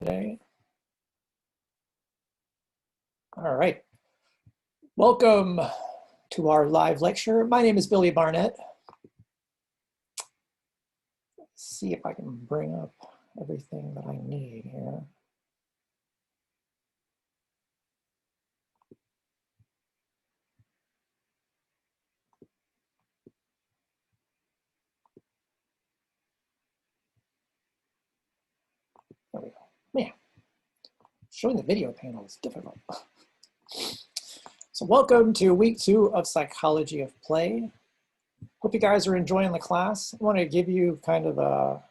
today. All right. Welcome to our live lecture. My name is Billy Barnett. Let's see if I can bring up everything that I need here. There we go. Man, showing the video panel is difficult. So welcome to week 2 of Psychology of Play. Hope you guys are enjoying the class. I want to give you kind of a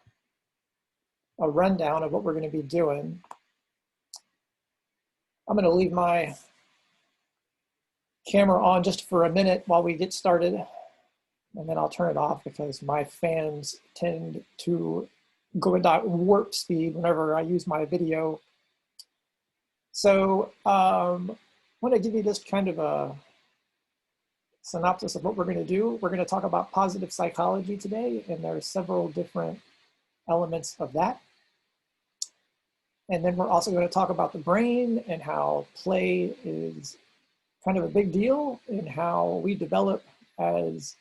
rundown of what we're going to be doing. I'm going to leave my camera on just for a minute while we get started, and then I'll turn it off because my fans tend to go into warp speed whenever I use my video. So I want to give you just kind of a synopsis of what we're going to do. We're going to talk about positive psychology today, and there are several different elements of that. And then we're also going to talk about the brain and how play is kind of a big deal in how we develop as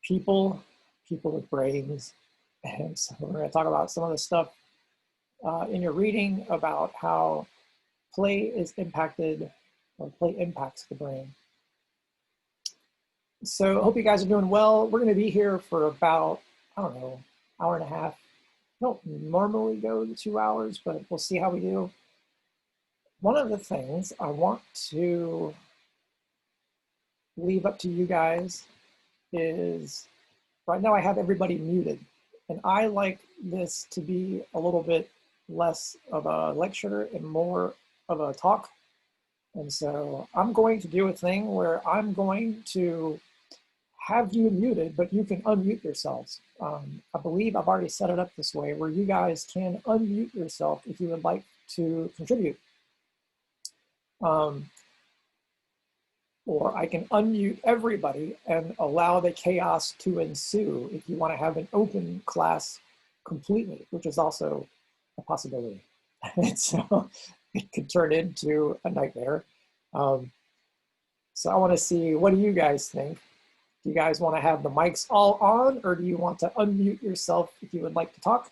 people with brains. And so we're going to talk about some of the stuff in your reading about how play is impacted, or play impacts the brain. So I hope you guys are doing well. We're going to be here for about, I don't know, hour and a half. I don't normally go to 2 hours, but we'll see how we do. One of the things I want to leave up to you guys is, right now I have everybody muted, and I like this to be a little bit less of a lecture and more of a talk. And so I'm going to do a thing where I'm going to have you muted, but you can unmute yourselves. I believe I've already set it up this way where you guys can unmute yourself if you would like to contribute. Or I can unmute everybody and allow the chaos to ensue if you want to have an open class completely, which is also a possibility. And so it could turn into a nightmare. So I want to see, what do you guys think? Do you guys want to have the mics all on, or do you want to unmute yourself if you would like to talk?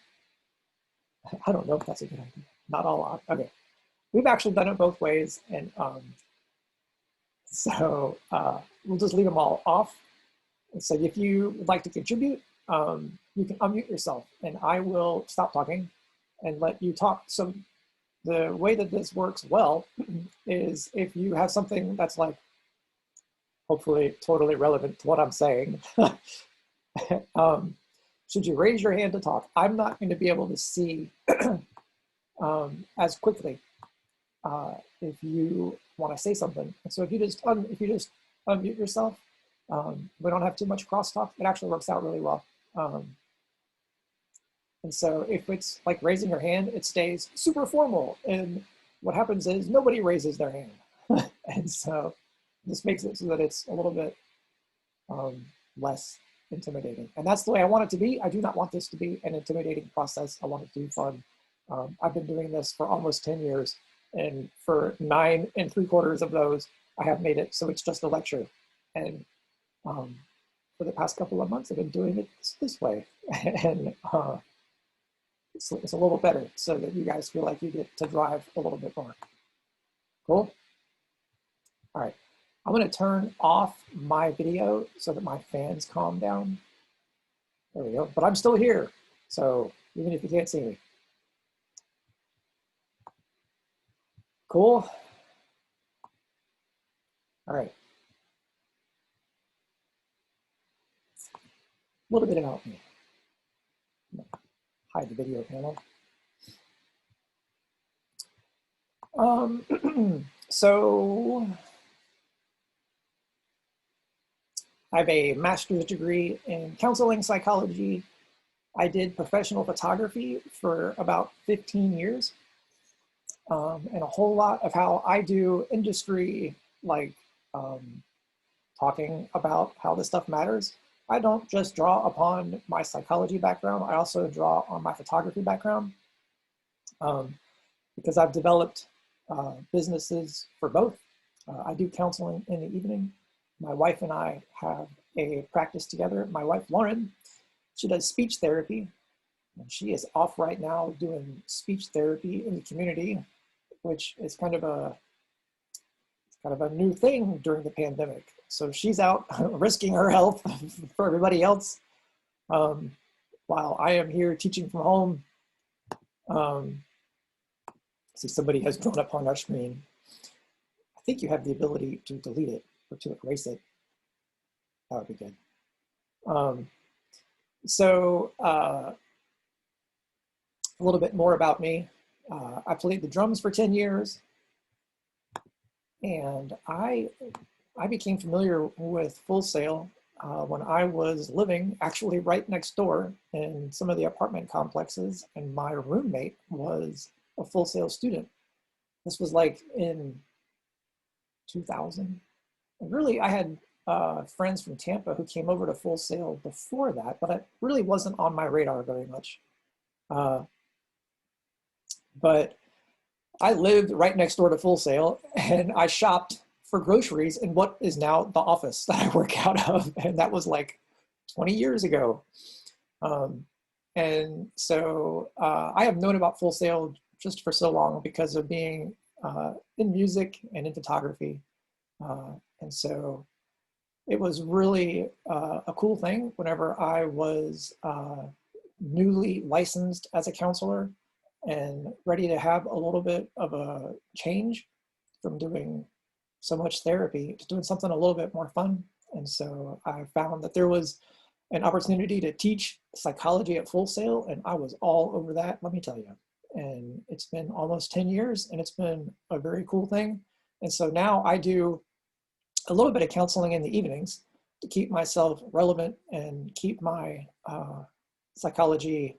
I don't know if that's a good idea. Not all on. Okay. We've actually done it both ways, and so we'll just leave them all off. And so if you would like to contribute, you can unmute yourself, and I will stop talking and let you talk. So the way that this works well is if you have something that's like hopefully totally relevant to what I'm saying, should you raise your hand to talk, I'm not going to be able to see as quickly if you want to say something. And so if you just unmute yourself, we don't have too much crosstalk. It actually works out really well. And so if it's like raising your hand, it stays super formal. And what happens is nobody raises their hand. And so this makes it so that it's a little bit less intimidating. And that's the way I want it to be. I do not want this to be an intimidating process. I want it to be fun. I've been doing this for almost 10 years. And for 9 3/4 of those, I have made it so it's just a lecture. And for the past couple of months, I've been doing it this way. And it's a little better so that you guys feel like you get to drive a little bit more. Cool? All right. I'm going to turn off my video so that my fans calm down. There we go. But I'm still here, so even if you can't see me. Cool. All right. A little bit about me. Hide the video panel. So I have a master's degree in counseling psychology. I did professional photography for about 15 years. And a whole lot of how I do industry, like talking about how this stuff matters. I don't just draw upon my psychology background, I also draw on my photography background. because I've developed businesses for both. I do counseling in the evening. My wife and I have a practice together. My wife, Lauren, she does speech therapy, and she is off right now doing speech therapy in the community, which is kind of a new thing during the pandemic. So she's out risking her health for everybody else, while I am here teaching from home. See, somebody has drawn up on our screen. I think you have the ability to delete it or to erase it. That would be good. A little bit more about me. I played the drums for 10 years, and I became familiar with Full Sail when I was living actually right next door in some of the apartment complexes, and my roommate was a Full Sail student. This was like in 2000. And really, I had friends from Tampa who came over to Full Sail before that, but it really wasn't on my radar very much. But I lived right next door to Full Sail, and I shopped for groceries in what is now the office that I work out of, and that was like 20 years ago. And so I have known about Full Sail just for so long because of being in music and in photography. And so it was really a cool thing whenever I was newly licensed as a counselor and ready to have a little bit of a change from doing so much therapy to doing something a little bit more fun. And so I found that there was an opportunity to teach psychology at Full Sail, and I was all over that, let me tell you. And it's been almost 10 years, and it's been a very cool thing. And so now I do a little bit of counseling in the evenings to keep myself relevant and keep my psychology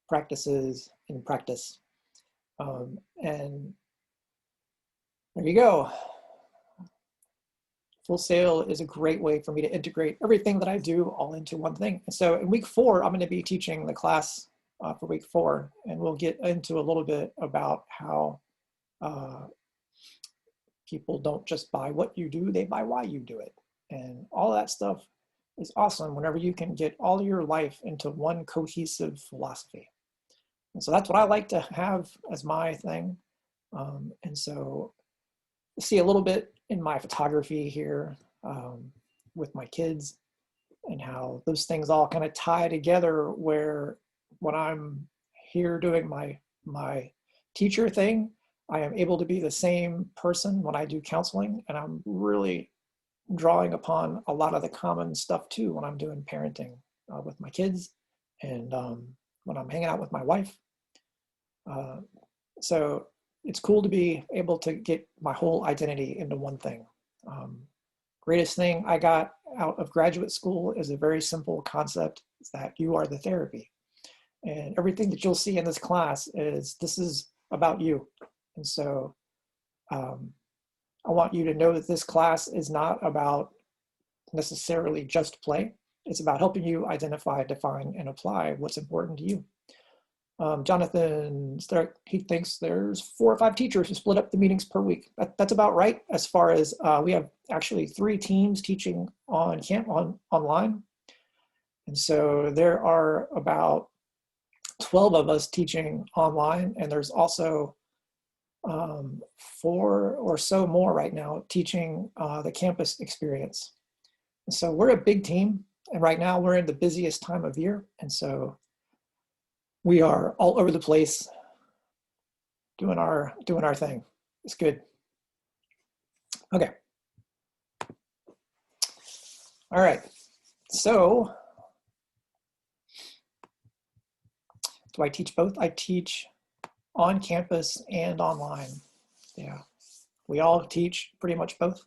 practices in practice. And there you go. Full Sail is a great way for me to integrate everything that I do all into one thing. And so in week 4, I'm going to be teaching the class for week 4, and we'll get into a little bit about how people don't just buy what you do, they buy why you do it. And all that stuff is awesome whenever you can get all your life into one cohesive philosophy. And so that's what I like to have as my thing. And so see a little bit in my photography here with my kids and how those things all kind of tie together, where when I'm here doing my teacher thing, I am able to be the same person when I do counseling, and I'm really drawing upon a lot of the common stuff too when I'm doing parenting with my kids and when I'm hanging out with my wife. So it's cool to be able to get my whole identity into one thing. Greatest thing I got out of graduate school is a very simple concept: is that you are the therapy. And everything that you'll see in this class this is about you. And so I want you to know that this class is not about necessarily just play. It's about helping you identify, define, and apply what's important to you. Jonathan, he thinks there's 4 or 5 teachers who split up the meetings per week. That's about right, as far as we have actually 3 teams teaching online. And so there are about 12 of us teaching online, and there's also 4 or so more right now teaching the campus experience. And so we're a big team, and right now we're in the busiest time of year. And so we are all over the place doing our thing. It's good. Okay. All right. So do I teach both? I teach on campus and online. Yeah. We all teach pretty much both.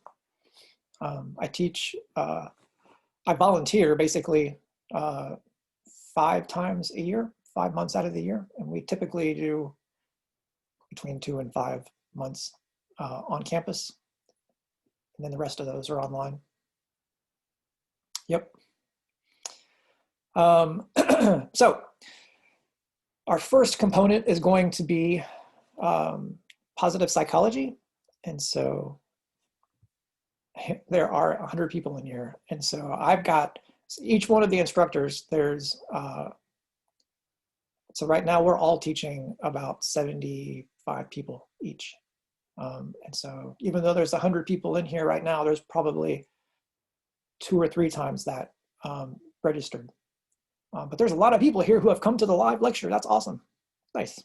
I teach, I volunteer basically 5 times a year, 5 months out of the year. And we typically do between 2 and 5 months on campus. And then the rest of those are online. Yep. So our first component is going to be positive psychology. And so there are 100 people in here. And so I've got each one of the instructors, there's, so right now we're all teaching about 75 people each. And so even though there's 100 people in here right now, there's probably 2 or 3 times that registered. But there's a lot of people here who have come to the live lecture. That's awesome. Nice.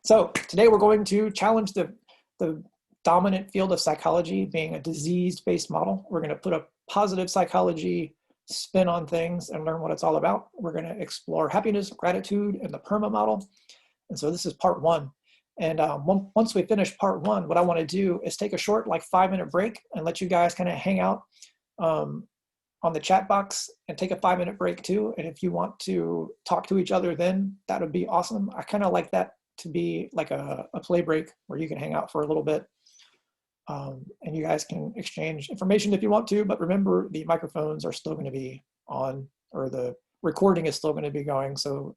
So today we're going to challenge the dominant field of psychology being a disease-based model. We're going to put a positive psychology spin on things and learn what it's all about. We're going to explore happiness, gratitude, and the PERMA model. And so this is part 1. And once we finish part 1, what I want to do is take a short, like 5-minute break and let you guys kind of hang out on the chat box and take a 5-minute break too. And if you want to talk to each other then, that would be awesome. I kind of like that to be like a play break where you can hang out for a little bit. And you guys can exchange information if you want to, but remember the microphones are still going to be on, or the recording is still going to be going. So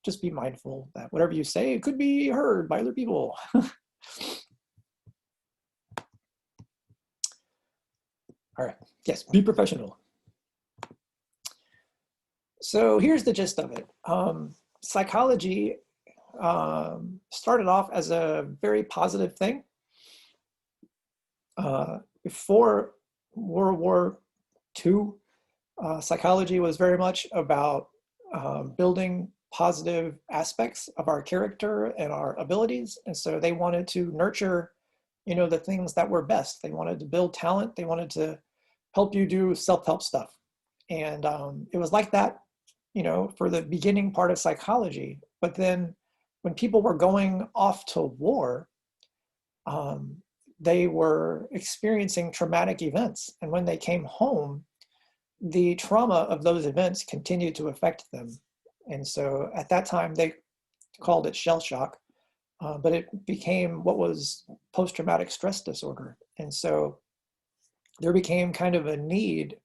just be mindful that whatever you say could be heard by other people. All right, yes, be professional. So here's the gist of it. Psychology started off as a very positive thing. Before World War II, psychology was very much about building positive aspects of our character and our abilities. And so they wanted to nurture, you know, the things that were best. They wanted to build talent. They wanted to help you do self-help stuff. And it was like that, you know, for the beginning part of psychology. But then when people were going off to war, they were experiencing traumatic events. And when they came home, the trauma of those events continued to affect them. And so at that time, they called it shell shock, but it became what was post-traumatic stress disorder. And so there became kind of a need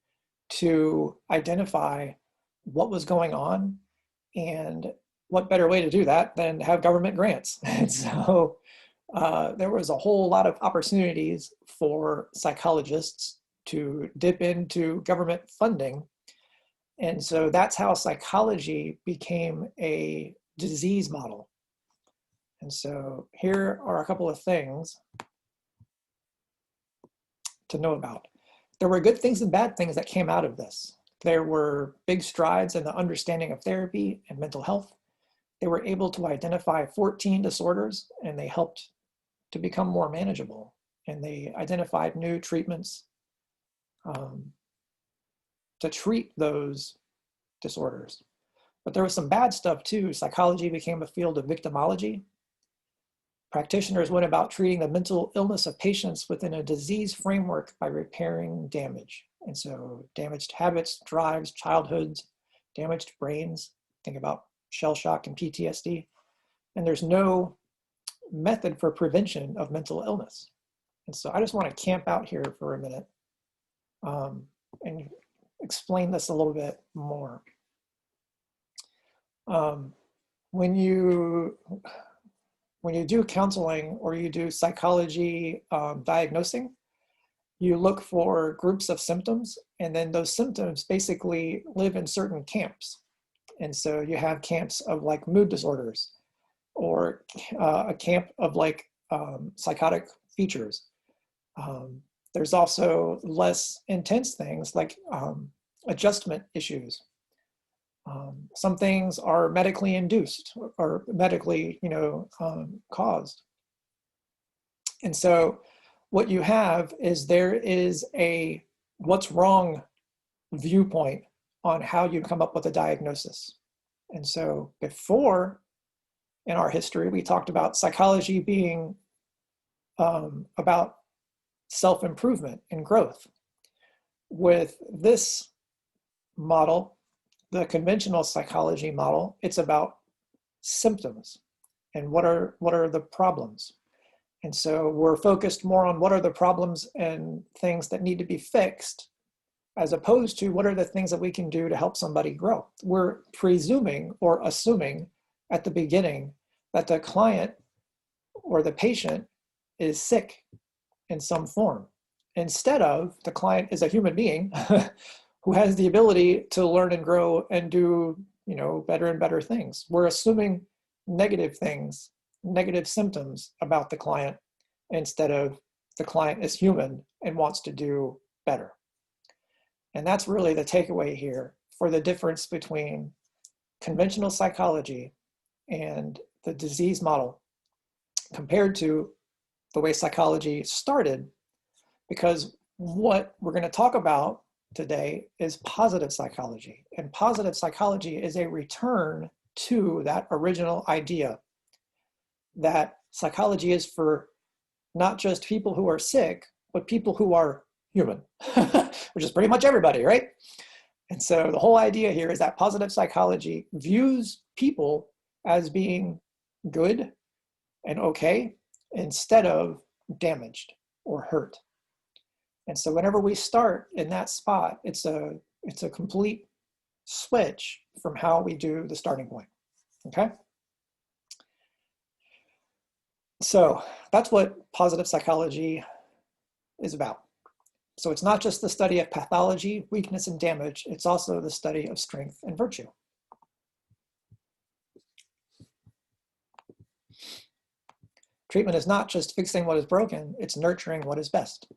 to identify what was going on, and what better way to do that than have government grants. And so there was a whole lot of opportunities for psychologists to dip into government funding. And so that's how psychology became a disease model. And so here are a couple of things to know about. There were good things and bad things that came out of this. There were big strides in the understanding of therapy and mental health. They were able to identify 14 disorders, and they helped to become more manageable. And they identified new treatments to treat those disorders. But there was some bad stuff too. Psychology became a field of victimology. Practitioners went about treating the mental illness of patients within a disease framework by repairing damage. And so damaged habits, drives, childhoods, damaged brains. Think about shell shock and PTSD. And there's no method for prevention of mental illness. And so I just want to camp out here for a minute and explain this a little bit more. When you do counseling or you do psychology diagnosing, you look for groups of symptoms, and then those symptoms basically live in certain camps. And so you have camps of like mood disorders, or a camp of like psychotic features. There's also less intense things like adjustment issues. Some things are medically induced or medically, caused. And so what you have is there is a what's wrong viewpoint on how you come up with a diagnosis. And so before in our history, we talked about psychology being about self-improvement and growth. With this model, the conventional psychology model, it's about symptoms and what are the problems. And so we're focused more on what are the problems and things that need to be fixed, as opposed to what are the things that we can do to help somebody grow. We're presuming or assuming at the beginning that the client or the patient is sick in some form, instead of the client is a human being who has the ability to learn and grow and do, better and better things. We're assuming negative things, negative symptoms about the client, instead of the client is human and wants to do better. And that's really the takeaway here for the difference between conventional psychology and the disease model compared to the way psychology started, because what we're going to talk about today is positive psychology. And positive psychology is a return to that original idea that psychology is for not just people who are sick, but people who are human, which is pretty much everybody, right? And so the whole idea here is that positive psychology views people as being good and okay instead of damaged or hurt. And so whenever we start in that spot, it's a complete switch from how we do the starting point, okay? So that's what positive psychology is about. So it's not just the study of pathology, weakness, and damage, it's also the study of strength and virtue. Treatment is not just fixing what is broken, it's nurturing what is best.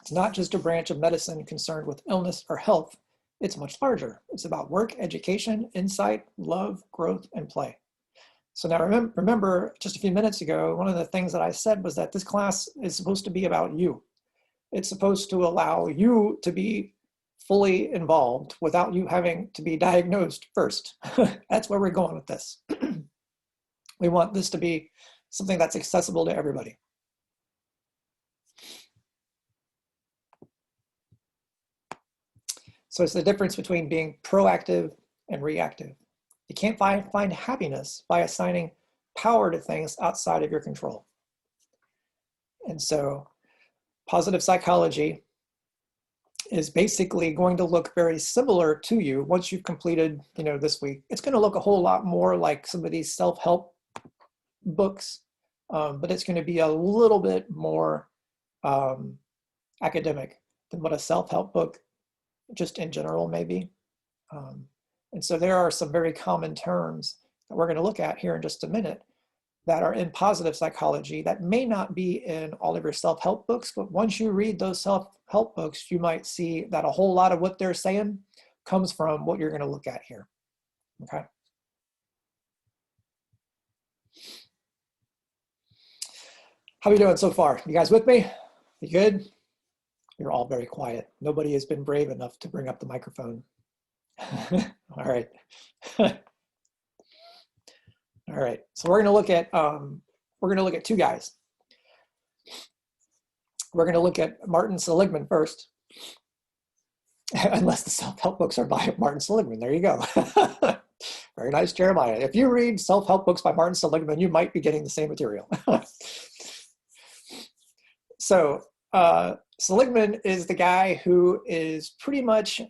It's not just a branch of medicine concerned with illness or health, it's much larger. It's about work, education, insight, love, growth, and play. So now remember, just a few minutes ago, one of the things that I said was that this class is supposed to be about you. It's supposed to allow you to be fully involved without you having to be diagnosed first. That's where we're going with this. We want this to be something that's accessible to everybody. So it's the difference between being proactive and reactive. You can't find happiness by assigning power to things outside of your control. And so positive psychology is basically going to look very similar to you once you've completed, this week. It's going to look a whole lot more like some of these self-help books, but it's going to be a little bit more academic than what a self-help book just in general maybe. And so there are some very common terms that we're going to look at here in just a minute that are in positive psychology that may not be in all of your self-help books, but once you read those self-help books, you might see that a whole lot of what they're saying comes from what you're going to look at here, okay? How are you doing so far? You guys with me? You good? You're all very quiet. Nobody has been brave enough to bring up the microphone. All right. All right. So we're going to look at two guys. We're going to look at Martin Seligman first, unless the self-help books are by Martin Seligman. There you go. Very nice, Jeremiah. If you read self-help books by Martin Seligman, you might be getting the same material. So Seligman is the guy who is pretty much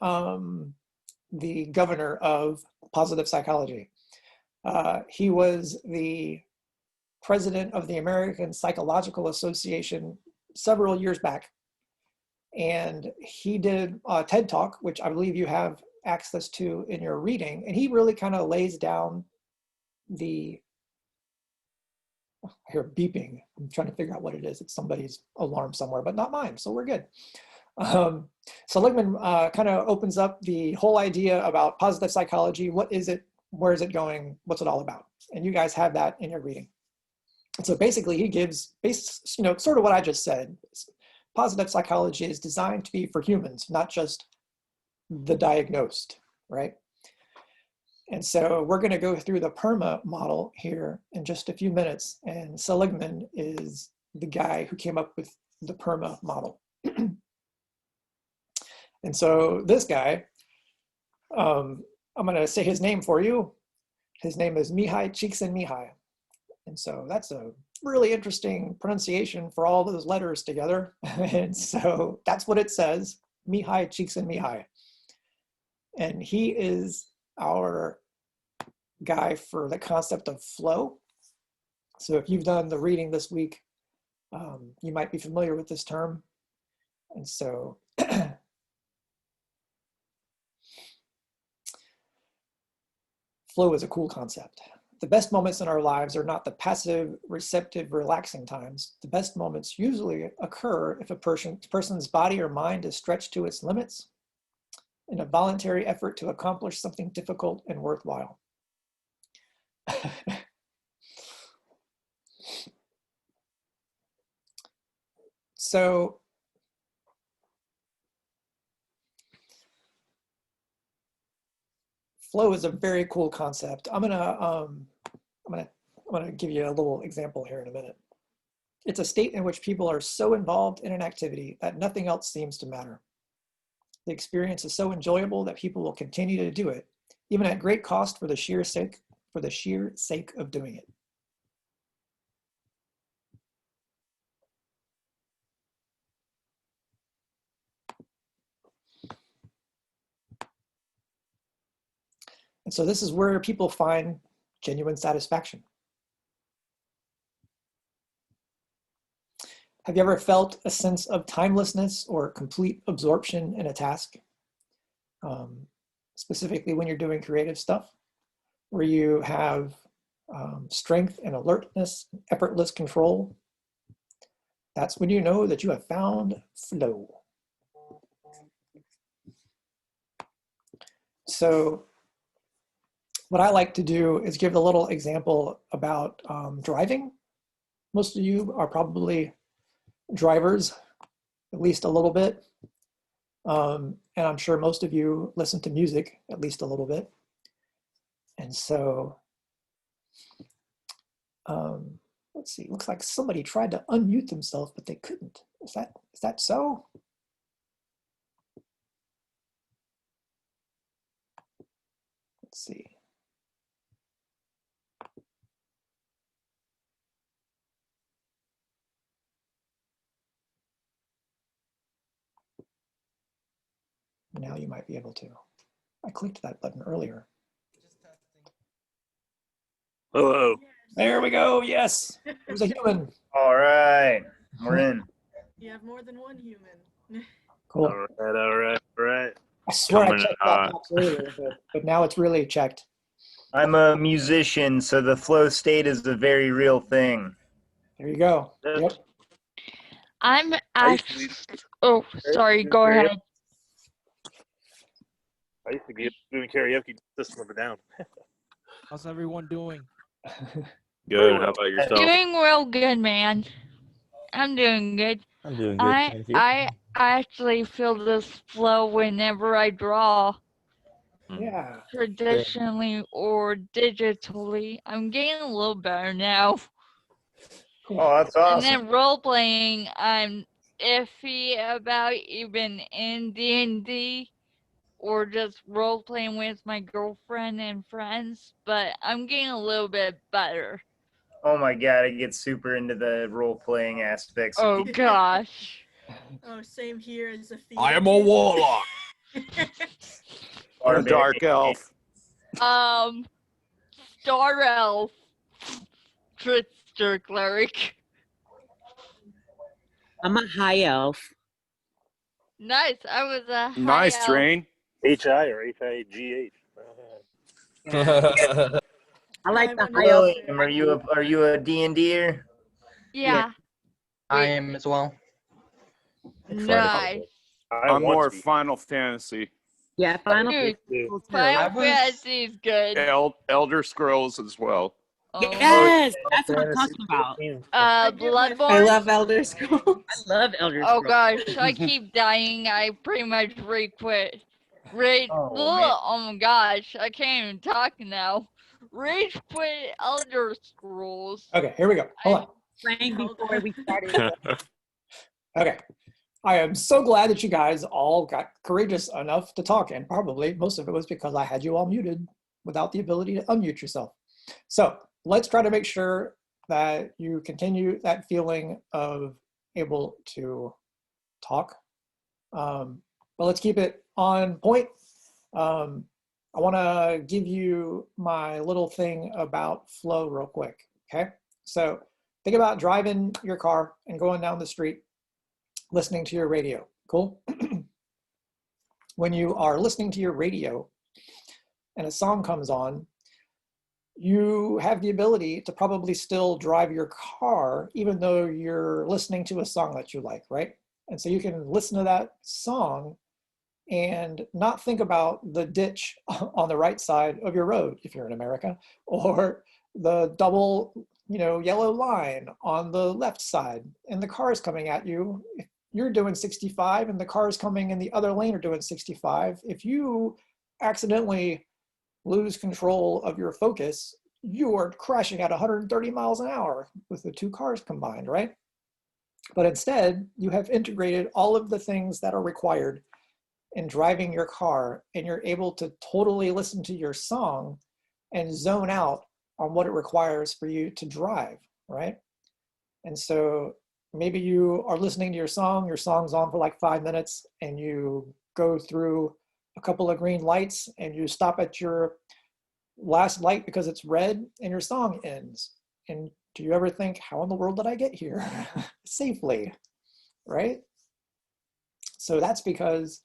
the governor of positive psychology. He was the president of the American Psychological Association several years back. And he did a TED Talk, which I believe you have access to in your reading. And he really kind of lays down I hear beeping. I'm trying to figure out what it is. It's somebody's alarm somewhere, but not mine, so we're good. Seligman kind of opens up the whole idea about positive psychology. What is it? Where is it going? What's it all about? And you guys have that in your reading. And so basically he gives, sort of what I just said. Positive psychology is designed to be for humans, not just the diagnosed, right? And so we're going to go through the PERMA model here in just a few minutes. And Seligman is the guy who came up with the PERMA model. And so this guy, I'm going to say his name for you. His name is Mihai Csikszentmihalyi. And so that's a really interesting pronunciation for all those letters together. And so that's what it says, Mihai Csikszentmihalyi. And he is our guy for the concept of flow. So if you've done the reading this week, you might be familiar with this term. And so flow is a cool concept. The best moments in our lives are not the passive, receptive, relaxing times. The best moments usually occur if a person's body or mind is stretched to its limits in a voluntary effort to accomplish something difficult and worthwhile. So flow is a very cool concept. I'm gonna give you a little example here in a minute. It's a state in which people are so involved in an activity that nothing else seems to matter. The experience is so enjoyable that people will continue to do it, even at great cost for the sheer sake of doing it. And so this is where people find genuine satisfaction. Have you ever felt a sense of timelessness or complete absorption in a task? Specifically when you're doing creative stuff, where you have strength and alertness, effortless control. That's when you know that you have found flow. So what I like to do is give a little example about driving. Most of you are probably drivers, at least a little bit. And I'm sure most of you listen to music, at least a little bit. And so, let's see, looks like somebody tried to unmute themselves, but they couldn't. Is that so? Let's see. Now you might be able to. I clicked that button earlier. Hello. There we go. Yes, it was a human. All right, we're in. You have more than one human. Cool. All right. I swear Coming I checked that box earlier, but now it's really checked. I'm a musician, so the flow state is a very real thing. There you go. Yep. I'm actually. Oh, sorry. Go ahead. I used to be doing karaoke just to live it down. How's everyone doing? Good. How about yourself? Doing real good, man. I'm doing good. I'm doing good, thank you. I actually feel this flow whenever I draw, Yeah. traditionally or digitally. I'm getting a little better now. Cool. Oh, that's And awesome. then role playing, I'm iffy about even in D&D or just role playing with my girlfriend and friends, but I'm getting a little bit better. Oh my god, I get super into the role-playing aspects Oh of D&D. gosh. Oh, same here as a thief. I am a warlock. I'm a dark elf. Star Elf, Trickster Cleric. I'm a high elf. Nice. I was a high Nice, elf. Train. HI or HIGH. I like the high Hello, elf. Liam, are you a D&Der? Yeah. I am as well. Nice. I'm more Final Fantasy. Yeah, Final Dude, Fantasy. Final Fantasy is good. Elder Scrolls as well. Yes, that's what I'm talking about. Bloodborne. I love Elder Scrolls. I love Elder Scrolls. Oh gosh, I keep dying. I pretty much quit. Rage. Oh my gosh, I can't even talk now. Rage quit Elder Scrolls. Okay, here we go. Hold on. Playing before we started. Okay. I am so glad that you guys all got courageous enough to talk, and probably most of it was because I had you all muted without the ability to unmute yourself. So let's try to make sure that you continue that feeling of able to talk. But let's keep it on point. Our I want to give you my little thing about flow real quick, okay? So think about driving your car and going down the street, listening to your radio, cool? When you are listening to your radio and a song comes on, you have the ability to probably still drive your car even though you're listening to a song that you like, right? And so you can listen to that song and not think about the ditch on the right side of your road if you're in America, or the double, yellow line on the left side and the car is coming at you. If you're doing 65 and the cars coming in the other lane are doing 65, if you accidentally lose control of your focus, you are crashing at 130 miles an hour with the two cars combined, right? But instead, you have integrated all of the things that are required in driving your car, and you're able to totally listen to your song and zone out on what it requires for you to drive, right? And so maybe you are listening to your song's on for like 5 minutes, and you go through a couple of green lights and you stop at your last light because it's red and your song ends. And do you ever think, how in the world did I get here safely, right? So that's because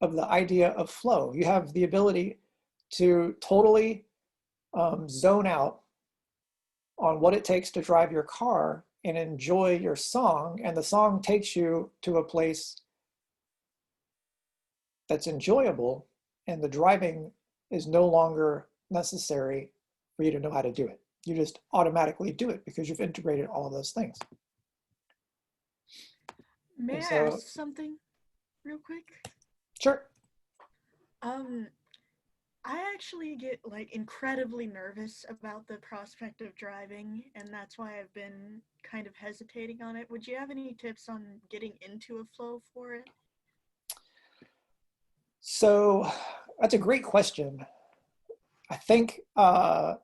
of the idea of flow. You have the ability to totally zone out on what it takes to drive your car and enjoy your song, and the song takes you to a place that's enjoyable, and the driving is no longer necessary for you to know how to do it. You just automatically do it because you've integrated all of those things. May I ask something real quick? Sure. I actually get like incredibly nervous about the prospect of driving, and that's why I've been kind of hesitating on it. Would you have any tips on getting into a flow for it? So that's a great question. I think the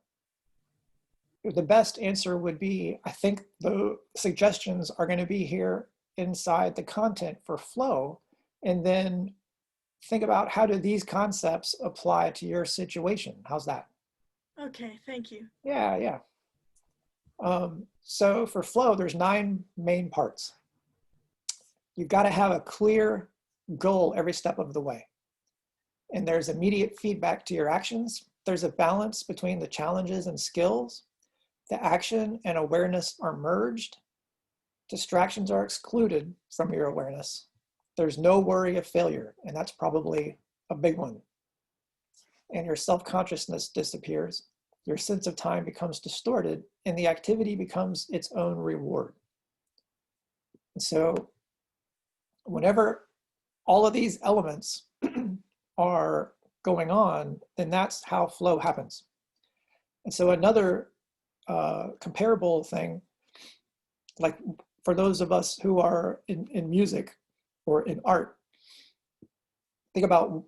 best answer would be, I think the suggestions are going to be here inside the content for flow, and then think about how do these concepts apply to your situation. How's that? Okay, thank you. Yeah. So for flow, there's 9 main parts. You've got to have a clear goal every step of the way. And there's immediate feedback to your actions. There's a balance between the challenges and skills. The action and awareness are merged. Distractions are excluded from your awareness. There's no worry of failure, and that's probably a big one. And your self-consciousness disappears. Your sense of time becomes distorted, and the activity becomes its own reward. And so whenever all of these elements are going on, then that's how flow happens. And so another comparable thing, like for those of us who are in music or in art, think about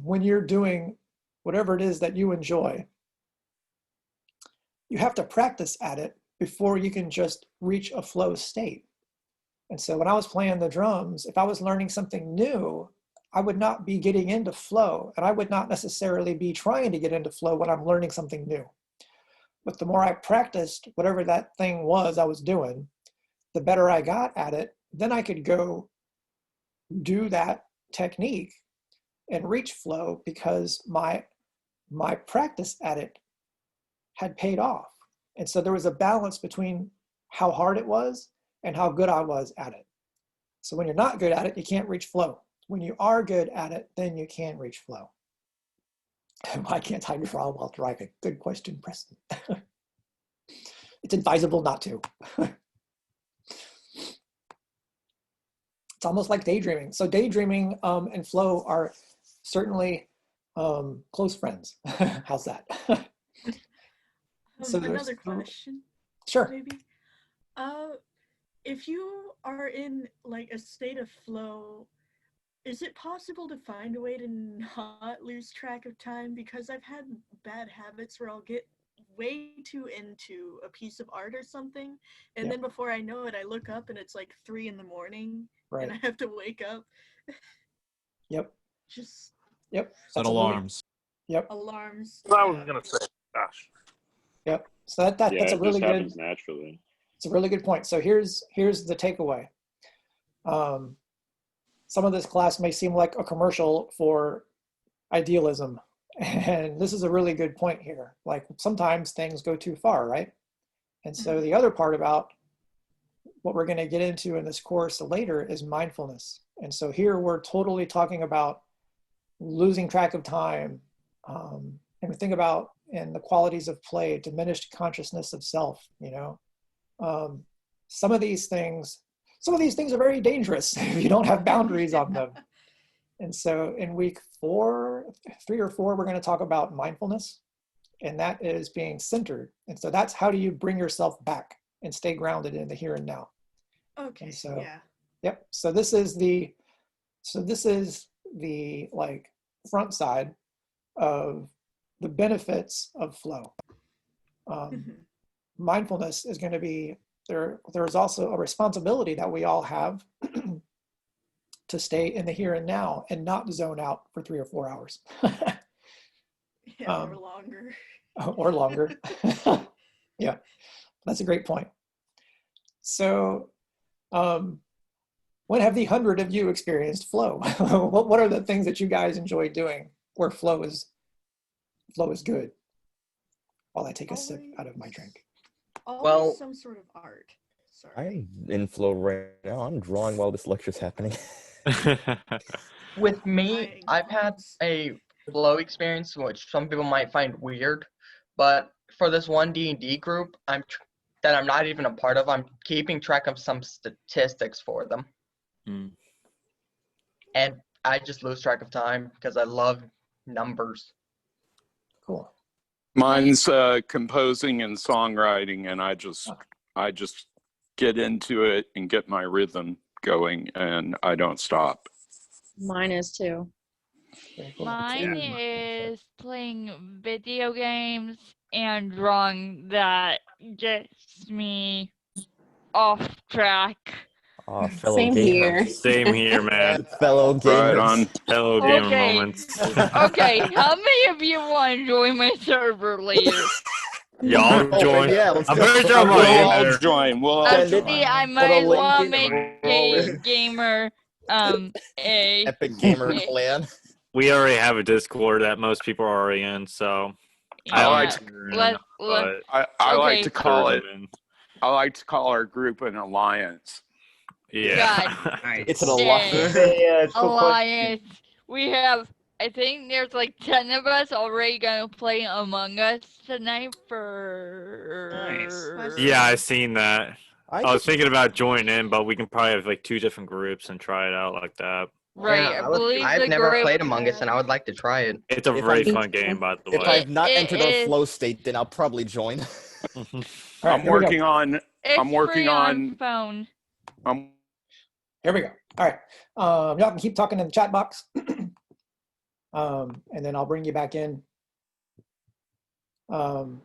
when you're doing whatever it is that you enjoy, you have to practice at it before you can just reach a flow state. And so when I was playing the drums, if I was learning something new, I would not be getting into flow, and I would not necessarily be trying to get into flow when I'm learning something new. But the more I practiced whatever that thing was I was doing, the better I got at it, then I could go do that technique and reach flow because my practice at it had paid off. And so there was a balance between how hard it was and how good I was at it. So when you're not good at it, you can't reach flow. When you are good at it, then you can reach flow. Why can't I draw while driving? Good question, Preston. It's advisable not to. It's almost like daydreaming. So daydreaming and flow are certainly close friends. How's that? So another question. Sure. Maybe. If you are in like a state of flow, is it possible to find a way to not lose track of time? Because I've had bad habits where I'll get way too into a piece of art or something, and then before I know it, I look up and it's like 3 in the morning, and I have to wake up. Yep. Set alarms. Yep. alarms. I was gonna say, gosh. Yep. So that's Yeah, a it really just good. happens naturally. It's a really good point. So here's the takeaway. Some of this class may seem like a commercial for idealism, and this is a really good point here. Like sometimes things go too far, right? And so the other part about what we're going to get into in this course later is mindfulness. And so here we're totally talking about losing track of time, and we think about in the qualities of play, diminished consciousness of self. Some of these things are very dangerous if you don't have boundaries on them. And so in week 3 or 4, we're going to talk about mindfulness, and that is being centered. And so that's how do you bring yourself back and stay grounded in the here and now. Okay. And so, yeah. Yep. So this is the like front side of the benefits of flow. Mindfulness is going to be there. There's also a responsibility that we all have to stay in the here and now and not zone out for 3 or 4 hours. Yeah, or longer. Or longer. Yeah, that's a great point. So, when have the 100 of you experienced flow? What are the things that you guys enjoy doing where flow is good? While I take a sip out of my drink. Always Well- some sort of art. Sorry. I'm in flow right now. I'm drawing while this lecture's happening. With me, Drawing. I've had a flow experience, which some people might find weird, but for this one D&D group, that I'm not even a part of, I'm keeping track of some statistics for them. And I just lose track of time because I love numbers. Cool. Mine's composing and songwriting, and I just get into it and get my rhythm going, and I don't stop. Mine is too. Very cool. Mine is playing video games and drawing that gets me off track. Aw, fellow Same gamer. here. Same here, man. Fellow gamers. Right on. Hello, gamer Okay. moments. Okay, how many of you want to join my server later? Y'all Oh, join. yeah, let's I'm go. pretty sure I'm We'll gonna all be there. join. We'll all Actually, join. I Put might a as link well in make and roll a in. gamer a Epic Gamer Clan. We already have a Discord that most people are already in, so I yeah, like let I like Okay. to call it. in. I like to call our group an alliance. Yeah. It's an Yeah. alliance. Alliance. We have, I think there's like 10 of us already gonna play Among Us tonight for. Yeah, I seen that. I was just- thinking about joining in, but we can probably have like 2 different groups and try it out like that. Right, Yeah, I believe I've the never group. played Among Us, and I would like to try it. It's a If very I'm- fun game, by the If way. I've not It entered a is- flow state, then I'll probably join. All right, I'm here we go. working on. It's I'm working free on. phone. Here we go. All right. Y'all can keep talking in the chat box. And then I'll bring you back in. So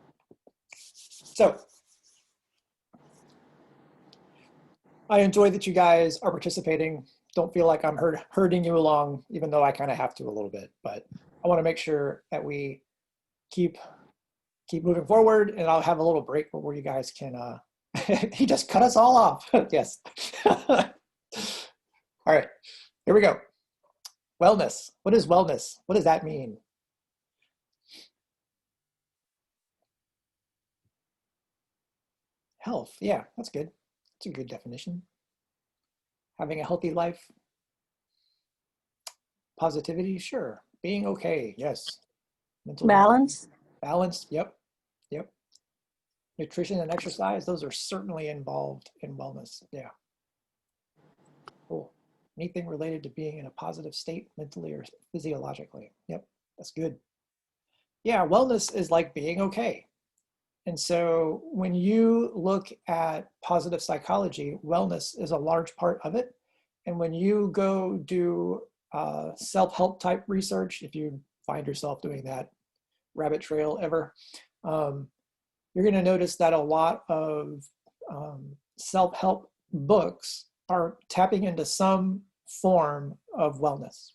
I enjoy that you guys are participating. Don't feel like I'm herding you along, even though I kind of have to a little bit. But I want to make sure that we keep moving forward, and I'll have a little break where you guys can. He just cut us all off. Yes. All right, here we go. Wellness. What is wellness? What does that mean? Health. Yeah, that's good. That's a good definition. Having a healthy life. Positivity, sure. Being okay, yes. Mental Balance. balance, yep. Nutrition and exercise, those are certainly involved in wellness, yeah. Cool. Anything related to being in a positive state mentally or physiologically, yep, that's good. Yeah, wellness is like being okay. And so when you look at positive psychology, wellness is a large part of it. And when you go do self-help type research, if you find yourself doing that rabbit trail ever, you're going to notice that a lot of self-help books are tapping into some form of wellness.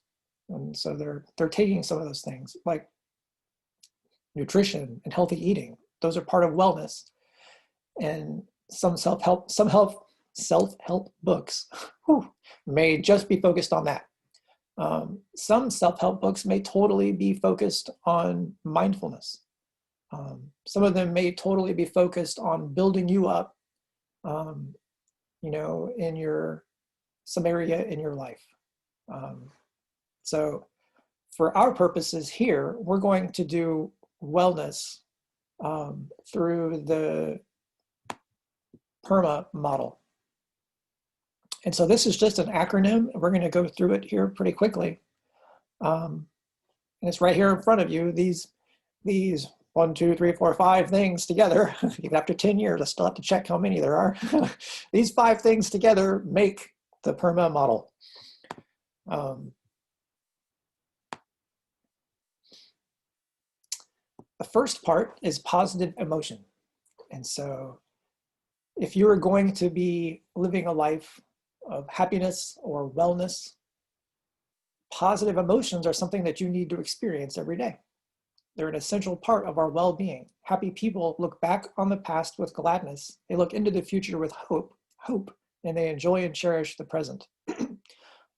And so they're taking some of those things. Like nutrition, and healthy eating. Those are part of wellness. And some self-help books may just be focused on that. Some self-help books may totally be focused on mindfulness. Some of them may totally be focused on building you up, in some area in your life. So for our purposes here, we're going to do wellness through the PERMA model. And so this is just an acronym. We're going to go through it here pretty quickly. And it's right here in front of you. These 1, 2, 3, 4, 5 things together, even after 10 years, I still have to check how many there are. These 5 things together make the PERMA model. The first part is positive emotion. And so if you are going to be living a life of happiness or wellness, positive emotions are something that you need to experience every day. They're an essential part of our well-being. Happy people look back on the past with gladness. They look into the future with hope, and they enjoy and cherish the present.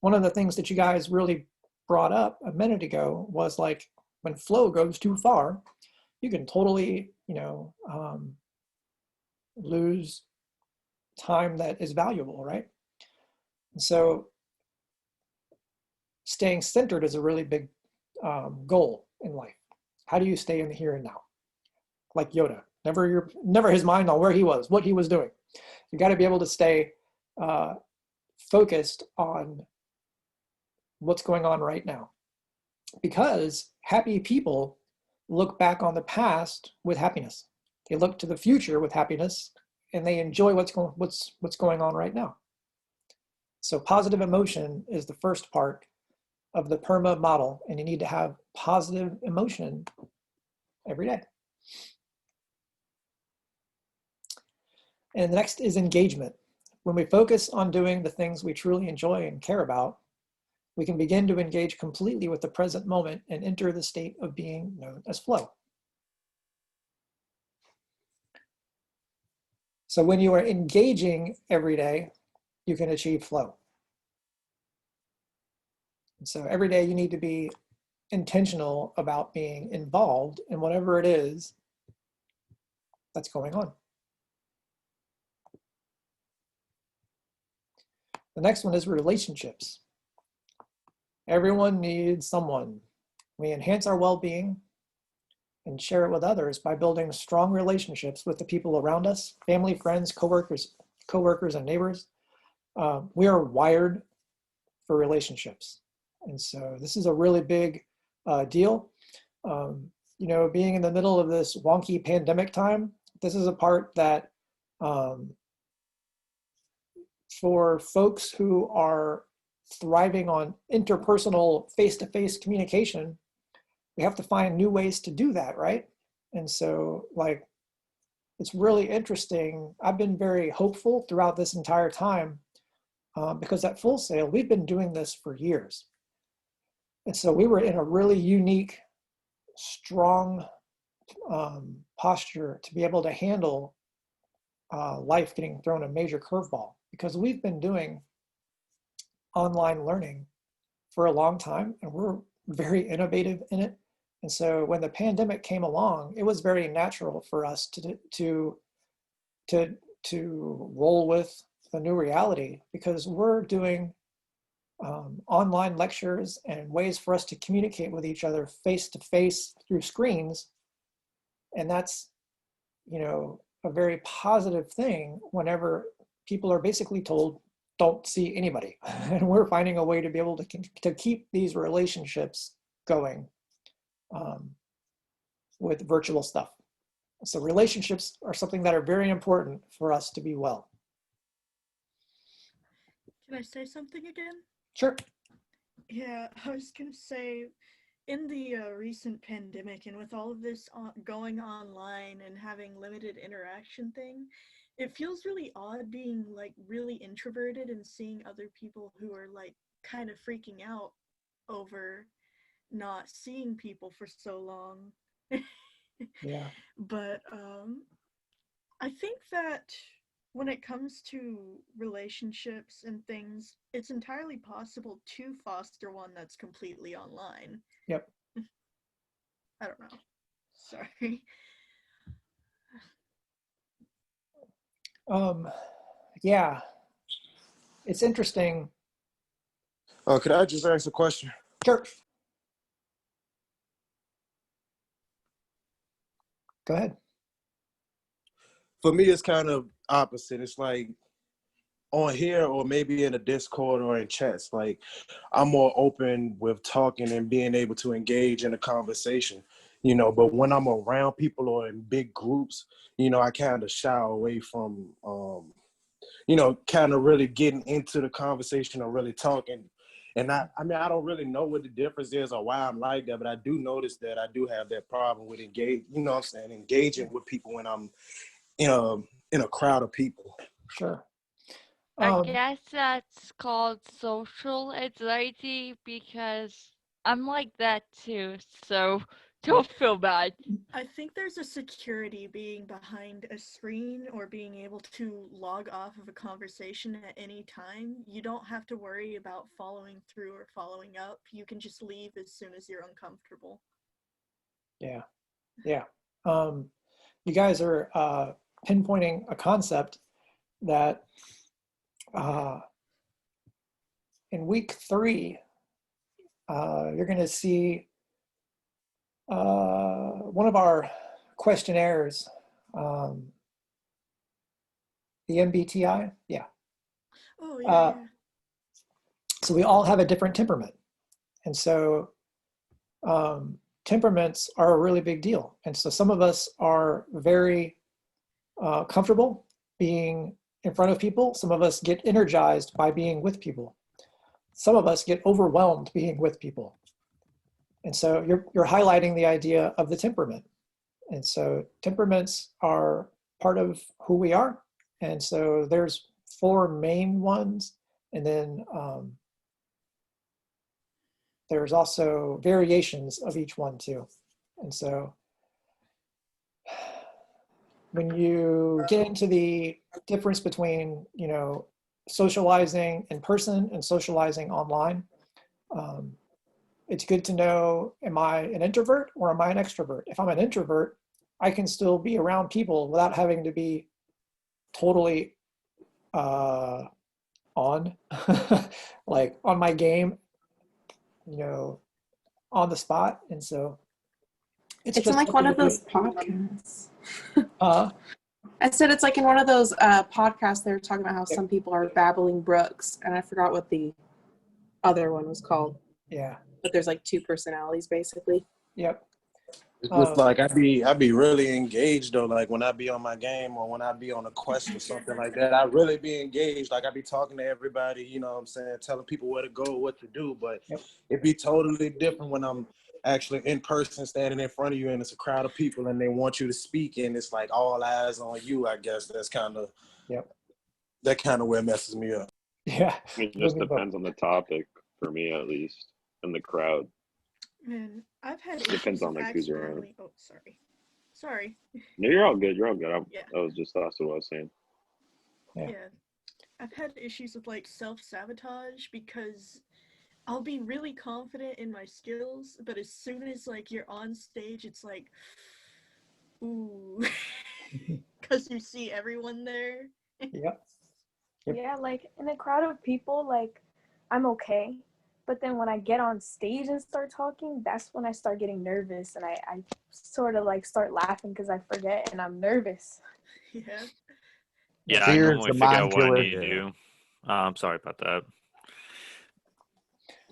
One of the things that you guys really brought up a minute ago was like when flow goes too far, you can totally, lose time that is valuable, right? And so staying centered is a really big goal in life. How do you stay in the here and now? Like Yoda, never his mind on where he was, what he was doing. You got to be able to stay focused on what's going on right now, because happy people look back on the past with happiness. They look to the future with happiness, and they enjoy what's going on right now. So positive emotion is the first part of the PERMA model, and you need to have positive emotion every day. And the next is engagement. When we focus on doing the things we truly enjoy and care about, we can begin to engage completely with the present moment and enter the state of being known as flow. So when you are engaging every day, you can achieve flow. And so every day you need to be intentional about being involved in whatever it is that's going on. The next one is relationships. Everyone needs someone. We enhance our well-being and share it with others by building strong relationships with the people around us, family, friends, coworkers, and neighbors. We are wired for relationships. And so this is a really big deal. Being in the middle of this wonky pandemic time, this is a part that for folks who are thriving on interpersonal face-to-face communication, we have to find new ways to do that, right? And so it's really interesting. I've been very hopeful throughout this entire time because at Full Sail, we've been doing this for years. And so we were in a really unique, strong posture to be able to handle life getting thrown a major curveball, because we've been doing online learning for a long time and we're very innovative in it. And so when the pandemic came along, it was very natural for us to roll with the new reality, because we're doing online lectures and ways for us to communicate with each other face to face through screens. And that's, a very positive thing whenever people are basically told, don't see anybody. And we're finding a way to be able to keep these relationships going with virtual stuff. So relationships are something that are very important for us to be well. Can I say something again? Sure. Yeah, I was gonna say, in the recent pandemic and with all of this going online and having limited interaction thing, it feels really odd being really introverted and seeing other people who are kind of freaking out over not seeing people for so long. Yeah. But I think that when it comes to relationships and things, it's entirely possible to foster one that's completely online. Yep. I don't know. Sorry. Yeah. It's interesting. Could I just ask a question? Sure. Go ahead. For me, it's kind of opposite. It's like on here or maybe in a Discord or in chats, like I'm more open with talking and being able to engage in a conversation, but when I'm around people or in big groups, I kind of shy away from, kind of really getting into the conversation or really talking. And I don't really know what the difference is or why I'm like that, but I do notice that I do have that problem with engaging with people when I'm in a crowd of people. Sure. I guess that's called social anxiety because I'm like that too, so don't feel bad. I think there's a security being behind a screen or being able to log off of a conversation at any time. You don't have to worry about following through or following up. You can just leave as soon as you're uncomfortable. Yeah. Yeah. You guys are pinpointing a concept that in week 3, you're going to see one of our questionnaires, the MBTI. Yeah. Oh, yeah. So we all have a different temperament. And so temperaments are a really big deal. And so some of us are very comfortable being in front of people. Some of us get energized by being with people. Some of us get overwhelmed being with people. And so you're highlighting the idea of the temperament. And so temperaments are part of who we are. And so there's 4 main ones. And then there's also variations of each one too. And so when you get into the difference between, socializing in person and socializing online, it's good to know, am I an introvert or am I an extrovert? If I'm an introvert, I can still be around people without having to be totally on, like on my game, on the spot. And so it's in like one of those podcasts. I said it's like in one of those podcasts they were talking about how some people are babbling brooks, and I forgot what the other one was called. Yeah. But there's like 2 personalities basically. Yep. It's just like I be really engaged though. Like when I be on my game or when I be on a quest or something like that, I really be engaged. Like I be talking to everybody, you know what I'm saying, telling people where to go, what to do. But it'd be totally different when I'm actually in person, standing in front of you, and it's a crowd of people, and they want you to speak, and it's like all eyes on you. I guess that's kind of that kind of where it messes me up. Yeah, it just depends on the topic for me, at least, and the crowd. Man, I've had depends on like who's around. accidentally. Oh, sorry. No, you're all good. You're all good. Yeah. That's what I was saying. Yeah. I've had issues with like self-sabotage because I'll be really confident in my skills, but as soon as like you're on stage, it's like, ooh, because you see everyone there. Yep. Yeah, like in a crowd of people, like I'm okay. But then when I get on stage and start talking, that's when I start getting nervous, and I sort of like start laughing because I forget and I'm nervous. Yeah. Yeah, Fear I is normally the forget mind what I killer. need to do. I'm sorry about that.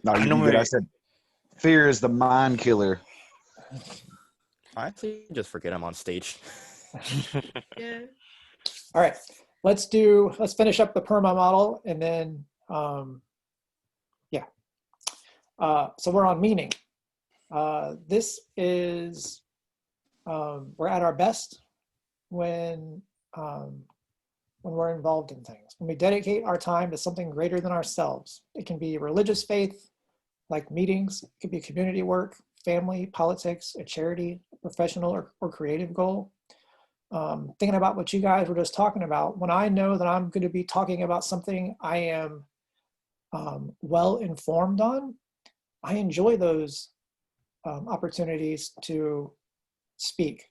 No, you did good. I said, fear is the mind killer. I actually just forget I'm on stage. Yeah. All right, let's finish up the PERMA model, and then so we're on meaning. This is we're at our best when we're involved in things, when we dedicate our time to something greater than ourselves. It can be religious faith, like meetings. It could be community work, family, politics, a charity, a professional or creative goal. Thinking about what you guys were just talking about, when I know that I'm going to be talking about something I am well informed on, I enjoy those opportunities to speak.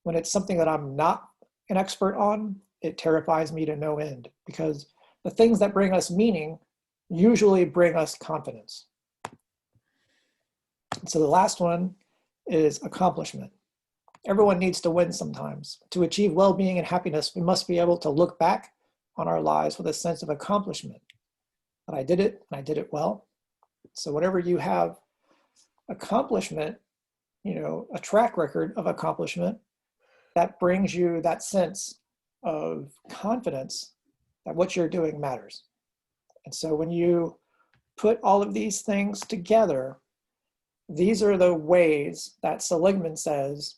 When it's something that I'm not an expert on, it terrifies me to no end, because the things that bring us meaning usually bring us confidence. So the last one is accomplishment. Everyone needs to win sometimes. To achieve well-being and happiness, we must be able to look back on our lives with a sense of accomplishment. That I did it, and I did it well. So whenever you have accomplishment, a track record of accomplishment, that brings you that sense of confidence that what you're doing matters. And so when you put all of these things together, these are the ways that Seligman says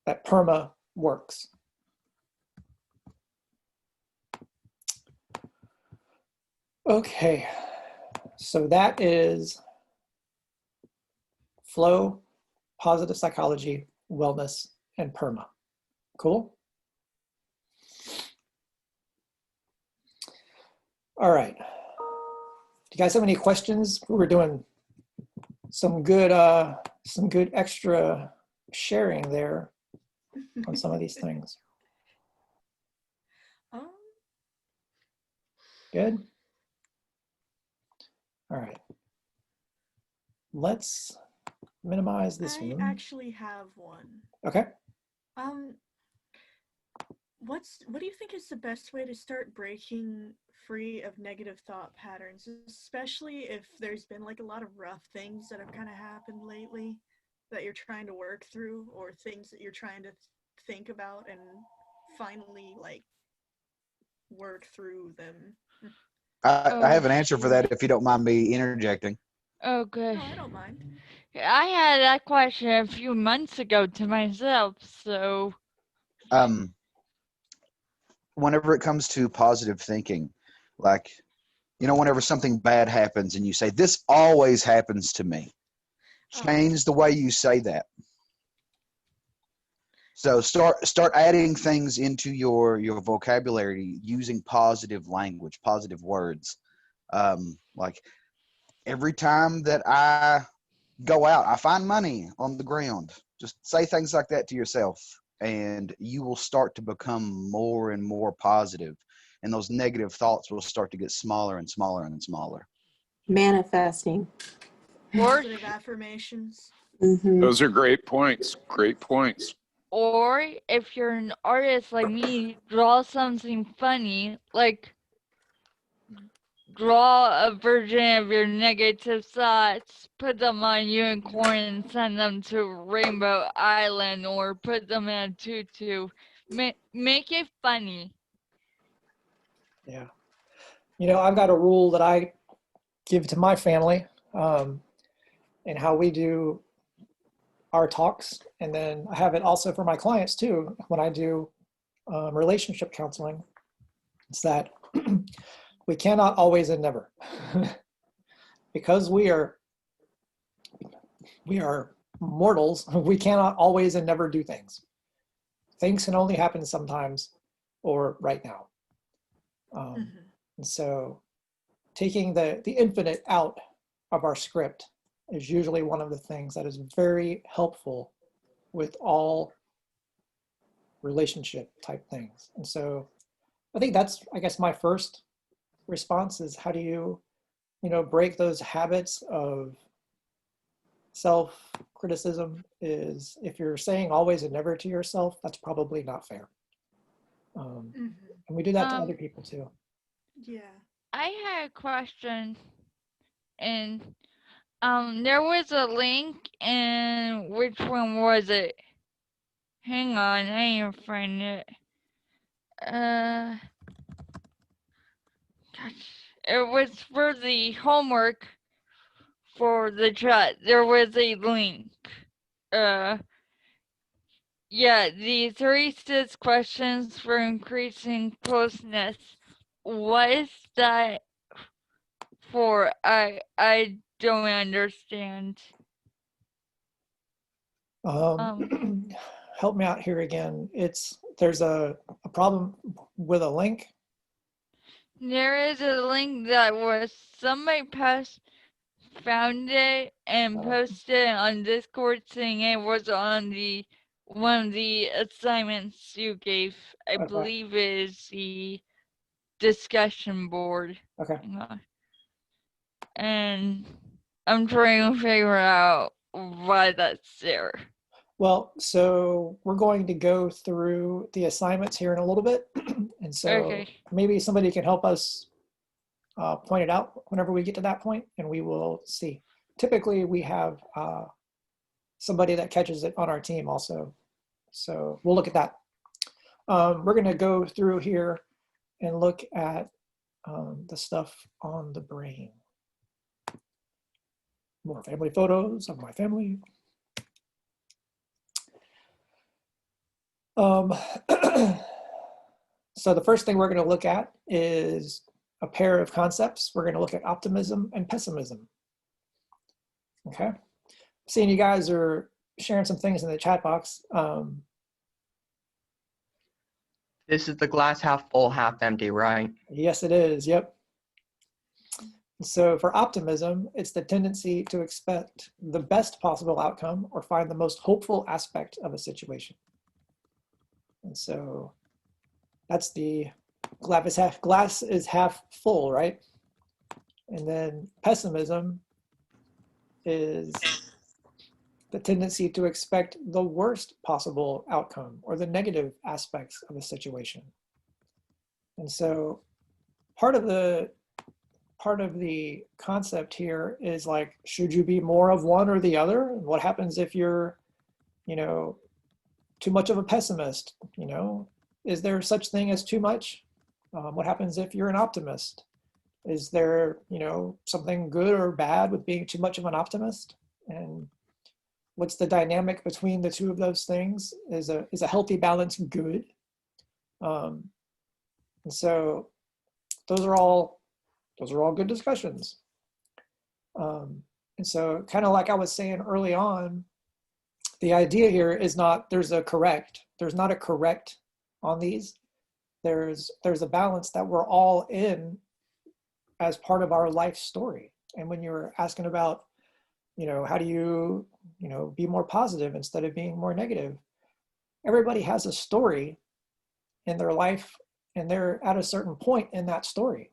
that PERMA works. Okay, so that is flow, positive psychology, wellness, and PERMA. Cool? All right. Do you guys have any questions? We were doing some good extra sharing there on some of these things. Good? All right. Let's minimize this I one. actually have one. Okay. What do you think is the best way to start breaking free of negative thought patterns, especially if there's been like a lot of rough things that have kind of happened lately that you're trying to work through, or things that you're trying to think about and finally like work through them? I have an answer for that if you don't mind me interjecting. Okay. No, I don't mind. I had that question a few months ago to myself, so. Whenever it comes to positive thinking, like, whenever something bad happens and you say, this always happens to me, change the way you say that. So start adding things into your vocabulary using positive language, positive words. Like, every time that I go out, I find money on the ground. Just say things like that to yourself, and you will start to become more and more positive, and those negative thoughts will start to get smaller and smaller and smaller. Manifesting. Positive affirmations. Mm-hmm. Those are great points. Great points. Or if you're an artist like me, draw something funny, like draw a version of your negative thoughts, put them on a unicorn and send them to Rainbow Island, or put them in a tutu. Make it funny. Yeah. I've got a rule that I give to my family and how we do our talks. And then I have it also for my clients too, when I do relationship counseling. It's that we cannot always and never. Because we are mortals, we cannot always and never do things. Things can only happen sometimes or right now. And so taking the infinite out of our script is usually one of the things that is very helpful with all relationship type things. And so I think that's, I guess, my first response is, how do you, break those habits of self-criticism? Is if you're saying always and never to yourself, that's probably not fair. And we do that to other people too. Yeah. I had a question, and there was a link, and which one was it? Hang on, I need to find it. Gosh, it was for the homework for the chat. There was a link. Yeah, the 36 questions for increasing closeness. What is that for? I don't understand. Help me out here again. There's a problem with a link. There is a link that was somebody found it and posted it on Discord saying it was on the one of the assignments you gave. I Okay. believe it is the discussion board. Okay. And I'm trying to figure out why that's there. Well, so we're going to go through the assignments here in a little bit. And so Okay. maybe somebody can help us point it out whenever we get to that point, and we will see. Typically, we have somebody that catches it on our team also. So we'll look at that. We're going to go through here and look at the stuff on the brain. More family photos of my family. So the first thing we're going to look at is a pair of concepts. We're going to look at optimism and pessimism. Okay. Seeing you guys are sharing some things in the chat box. This is the glass half full, half empty, right? Yes, it is. Yep. So for optimism, it's the tendency to expect the best possible outcome or find the most hopeful aspect of a situation. And so that's the glass is half full, right? And then pessimism is the tendency to expect the worst possible outcome or the negative aspects of a situation. And so part of the concept here is like, should you be more of one or the other? And what happens if you're, too much of a pessimist? Is there such thing as too much? What happens if you're an optimist? Is there, something good or bad with being too much of an optimist? And what's the dynamic between the two of those things? Is a healthy balance good? And so those are all good discussions. And so kind of like I was saying early on, the idea here is not there's not a correct on these. There's a balance that we're all in as part of our life story. And when you're asking about, how do you, be more positive instead of being more negative? Everybody has a story in their life, and they're at a certain point in that story.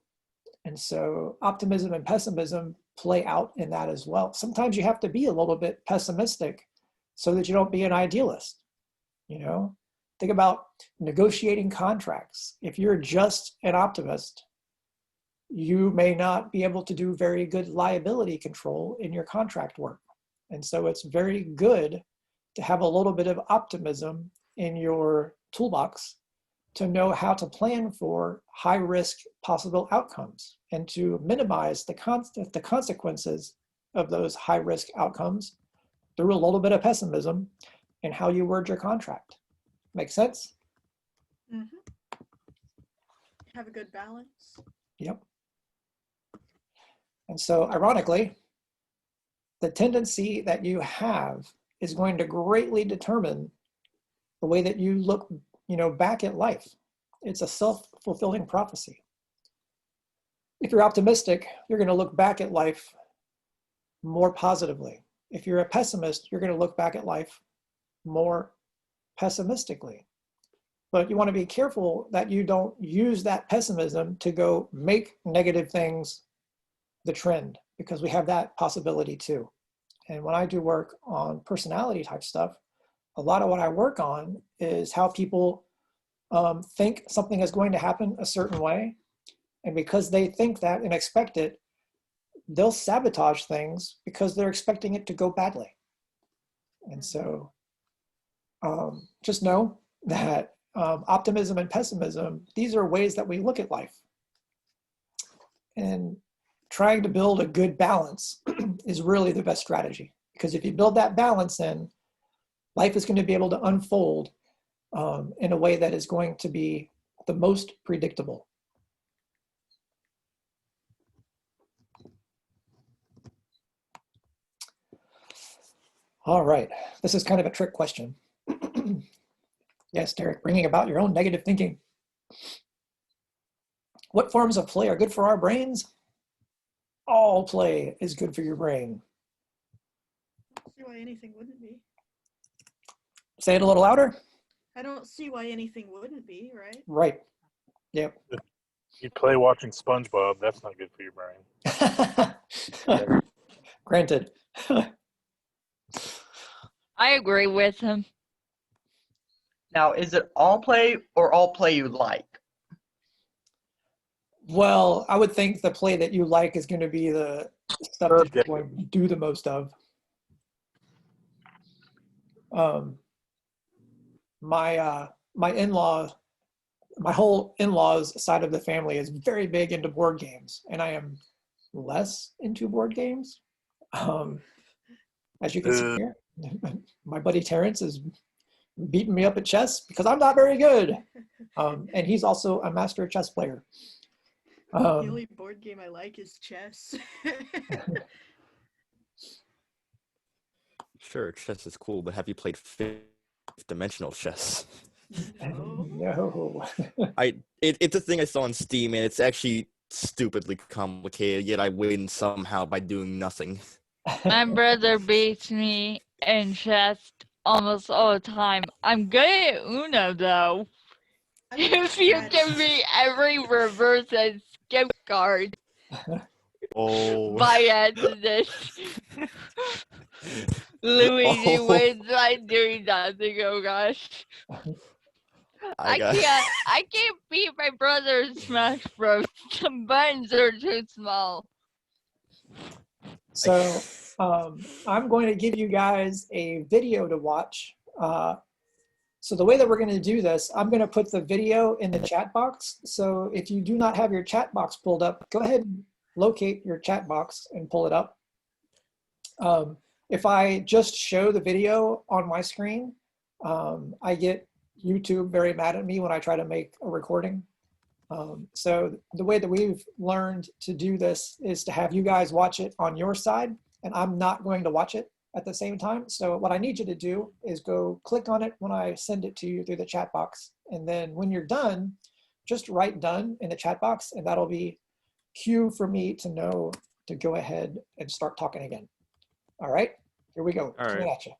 And so optimism and pessimism play out in that as well. Sometimes you have to be a little bit pessimistic so that you don't be an idealist. Think about negotiating contracts. If you're just an optimist, you may not be able to do very good liability control in your contract work. And so it's very good to have a little bit of optimism in your toolbox to know how to plan for high risk possible outcomes and to minimize the consequences of those high risk outcomes through a little bit of pessimism in how you word your contract. Make sense? Mm-hmm. Have a good balance. Yep. And so ironically, the tendency that you have is going to greatly determine the way that you look, back at life. It's a self-fulfilling prophecy. If you're optimistic, you're going to look back at life more positively. If you're a pessimist, you're going to look back at life more pessimistically. But you want to be careful that you don't use that pessimism to go make negative things the trend, because we have that possibility too. And when I do work on personality type stuff, a lot of what I work on is how people think something is going to happen a certain way. And because they think that and expect it, they'll sabotage things because they're expecting it to go badly. And so just know that optimism and pessimism, these are ways that we look at life. And trying to build a good balance is really the best strategy. Because if you build that balance in, life is going to be able to unfold in a way that is going to be the most predictable. All right. This is kind of a trick question. Yes, Derek, bringing about your own negative thinking. What forms of play are good for our brains? All play is good for your brain. I don't see why anything wouldn't be. Say it a little louder. I don't see why anything wouldn't be, right? Right. Yep. You play watching SpongeBob, that's not good for your brain. Granted. I agree with him. Now, is it all play or all play you like? Well, I would think the play that you like is going to be the stuff that you're going to do the most of. My in-law, my whole in-laws side of the family is very big into board games, and I am less into board games. As you can see here, my buddy Terrence is beating me up at chess because I'm not very good. And he's also a master chess player. The only board game I like is chess. Sure, chess is cool, but have you played fifth dimensional chess? No. It's a thing I saw on Steam, and it's actually stupidly complicated, yet I win somehow by doing nothing. My brother beats me in chess almost all the time. I'm good at Uno, though. If you give me every reverse and skip card Oh. by accident, Luigi wins by doing nothing. Oh gosh. I can't beat my brother in Smash Bros. The buttons are too small. So I'm going to give you guys a video to watch. So the way that we're going to do this, I'm going to put the video in the chat box. So if you do not have your chat box pulled up, go ahead and locate your chat box and pull it up. If I just show the video on my screen, I get YouTube very mad at me when I try to make a recording. So the way that we've learned to do this is to have you guys watch it on your side, and I'm not going to watch it at the same time. So what I need you to do is go click on it when I send it to you through the chat box. And then when you're done, just write done in the chat box, and that'll be cue for me to know to go ahead and start talking again. All right, here we go. All right. Coming at you.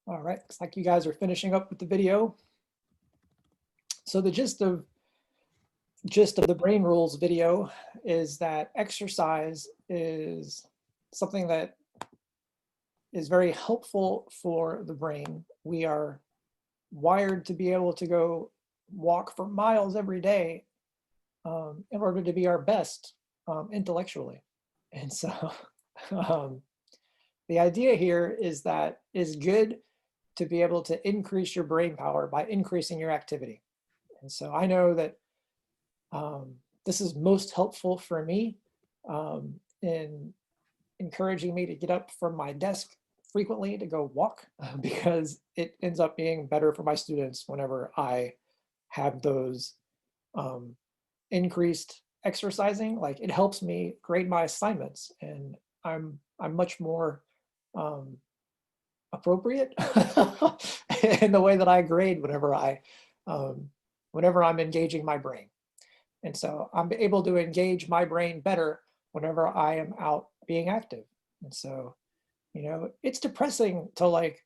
All right, looks like you guys are finishing up with the video. So the gist of the Brain Rules video is that exercise is something that is very helpful for the brain. We are wired to be able to go walk for miles every day in order to be our best intellectually. And so the idea here is that it's good to be able to increase your brain power by increasing your activity. And so I know that this is most helpful for me in encouraging me to get up from my desk frequently to go walk because it ends up being better for my students whenever I have those increased exercising. Like it helps me grade my assignments, and I'm much more appropriate in the way that I grade whenever I'm engaging my brain. And so I'm able to engage my brain better whenever I am out being active. And so, you know, it's depressing to like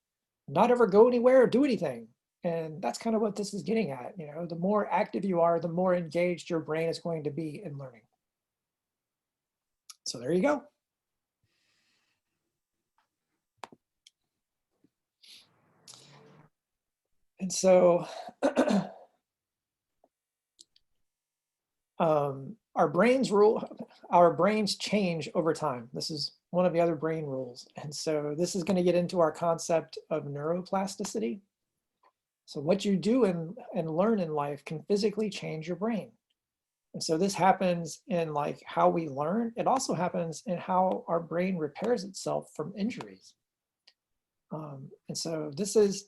not ever go anywhere or do anything. And that's kind of what this is getting at. You know, the more active you are, the more engaged your brain is going to be in learning. So there you go. And so our brains change over time. This is one of the other brain rules. And so this is going to get into our concept of neuroplasticity. So what you do and learn in life can physically change your brain. And so this happens in like how we learn. It also happens in how our brain repairs itself from injuries. And so this is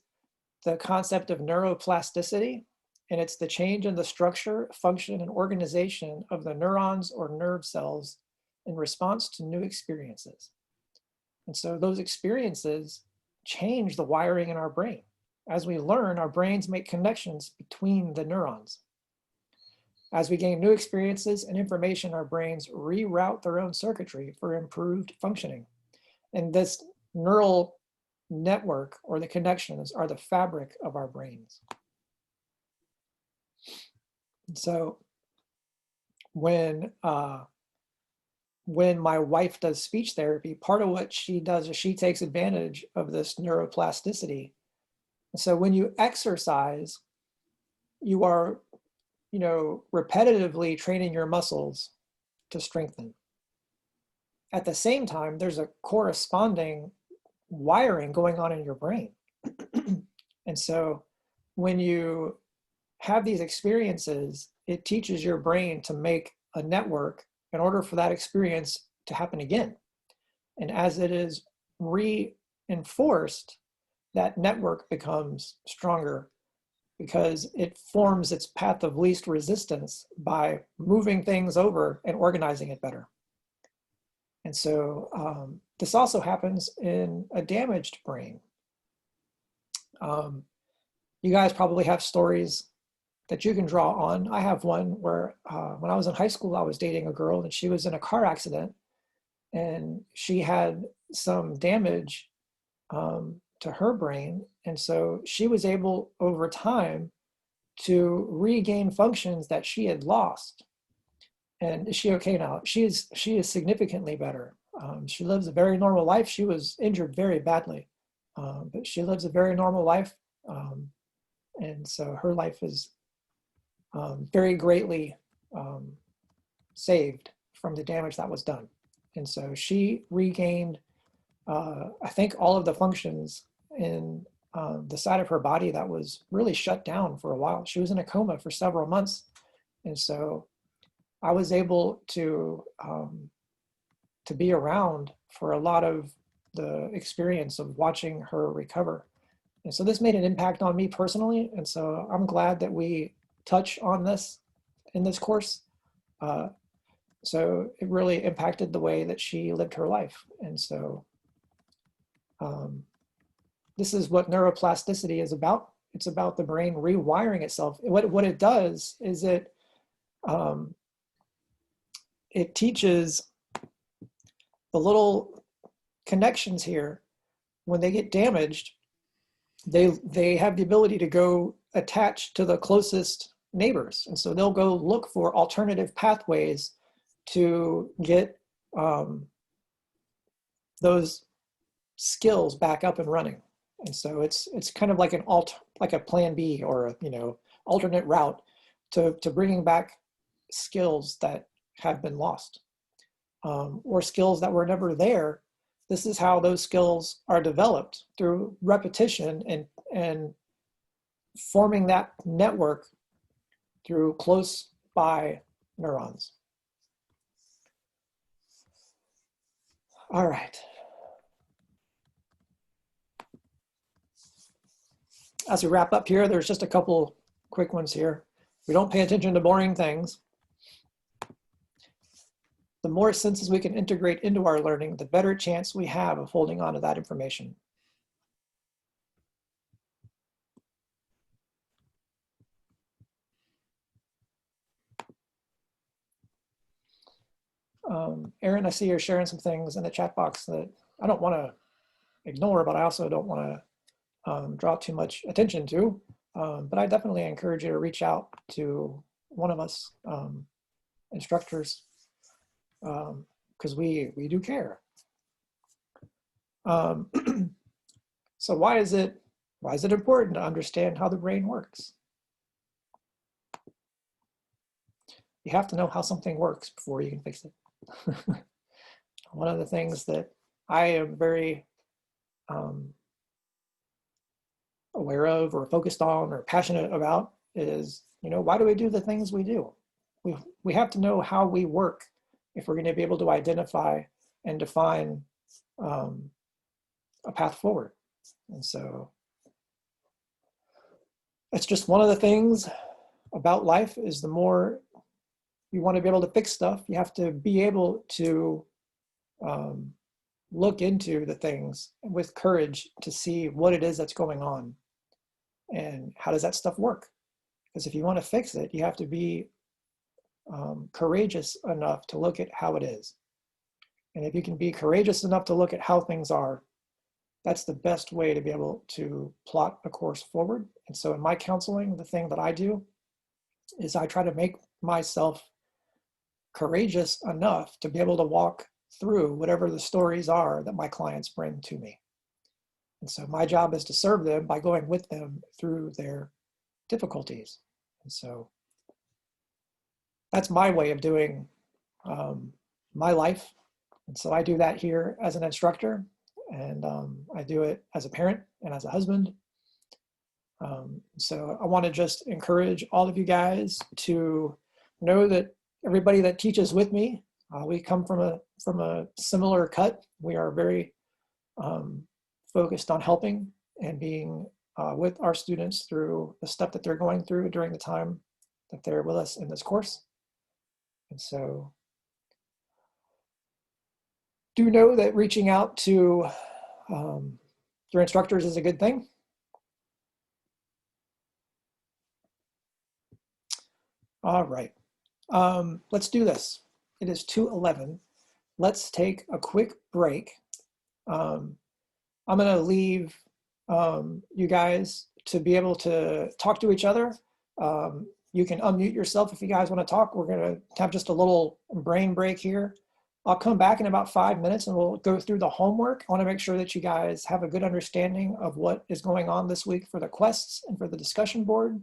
the concept of neuroplasticity, and it's the change in the structure, function, and organization of the neurons or nerve cells in response to new experiences. And so those experiences change the wiring in our brain. As we learn, our brains make connections between the neurons. As we gain new experiences and information, our brains reroute their own circuitry for improved functioning. And this neural network or the connections are the fabric of our brains. And so when my wife does speech therapy, part of what she does is she takes advantage of this neuroplasticity. So when you exercise, you are, you know, repetitively training your muscles to strengthen. At the same time, there's a corresponding wiring going on in your brain. And so when you have these experiences, it teaches your brain to make a network in order for that experience to happen again. And as it is reinforced, that network becomes stronger because it forms its path of least resistance by moving things over and organizing it better. And so this also happens in a damaged brain. You guys probably have stories that you can draw on. I have one where when I was in high school, I was dating a girl and she was in a car accident and she had some damage to her brain. And so she was able over time to regain functions that she had lost. And is she okay now? She is significantly better. She lives a very normal life. She was injured very badly, but she lives a very normal life. And so her life is very greatly saved from the damage that was done. And so she regained, I think, all of the functions in the side of her body that was really shut down for a while. She was in a coma for several months. And so I was able to be around for a lot of the experience of watching her recover. And so this made an impact on me personally. And so I'm glad that we touch on this in this course. So it really impacted the way that she lived her life. And so this is what neuroplasticity is about. It's about the brain rewiring itself. What it does is it teaches the little connections here. When they get damaged, they have the ability to go attach to the closest neighbors. And so they'll go look for alternative pathways to get those skills back up and running. And so it's kind of like like a plan B, or a, alternate route to bringing back skills that have been lost, or skills that were never there. This is how those skills are developed, through repetition and forming that network through close by neurons. All right. As we wrap up here, there's just a couple quick ones here. We don't pay attention to boring things. The more senses we can integrate into our learning, the better chance we have of holding on to that information. Aaron, I see you're sharing some things in the chat box that I don't want to ignore, but I also don't want to draw too much attention to. But I definitely encourage you to reach out to one of us instructors, because we do care. So why is it important to understand how the brain works? You have to know how something works before you can fix it. One of the things that I am very aware of, or focused on, or passionate about is, why do we do the things we do? We have to know how we work if we're going to be able to identify and define a path forward. And so it's just one of the things about life, is the more you want to be able to fix stuff, you have to be able to look into the things with courage to see what it is that's going on and how does that stuff work. Because if you want to fix it, you have to be courageous enough to look at how it is. And if you can be courageous enough to look at how things are, that's the best way to be able to plot a course forward. And so in my counseling, the thing that I do is I try to make myself courageous enough to be able to walk through whatever the stories are that my clients bring to me. And so my job is to serve them by going with them through their difficulties. And so that's my way of doing my life. And so I do that here as an instructor, and I do it as a parent and as a husband. So I want to just encourage all of you guys to know that everybody that teaches with me, we come from a similar cut. We are very focused on helping and being with our students through the stuff that they're going through during the time that they're with us in this course. And so do know that reaching out to your instructors is a good thing. All right, let's do this. It is 2:11. Let's take a quick break. I'm gonna leave you guys to be able to talk to each other. You can unmute yourself if you guys want to talk. We're gonna have just a little brain break here. I'll come back in about 5 minutes and we'll go through the homework. I want to make sure that you guys have a good understanding of what is going on this week for the quests and for the discussion board.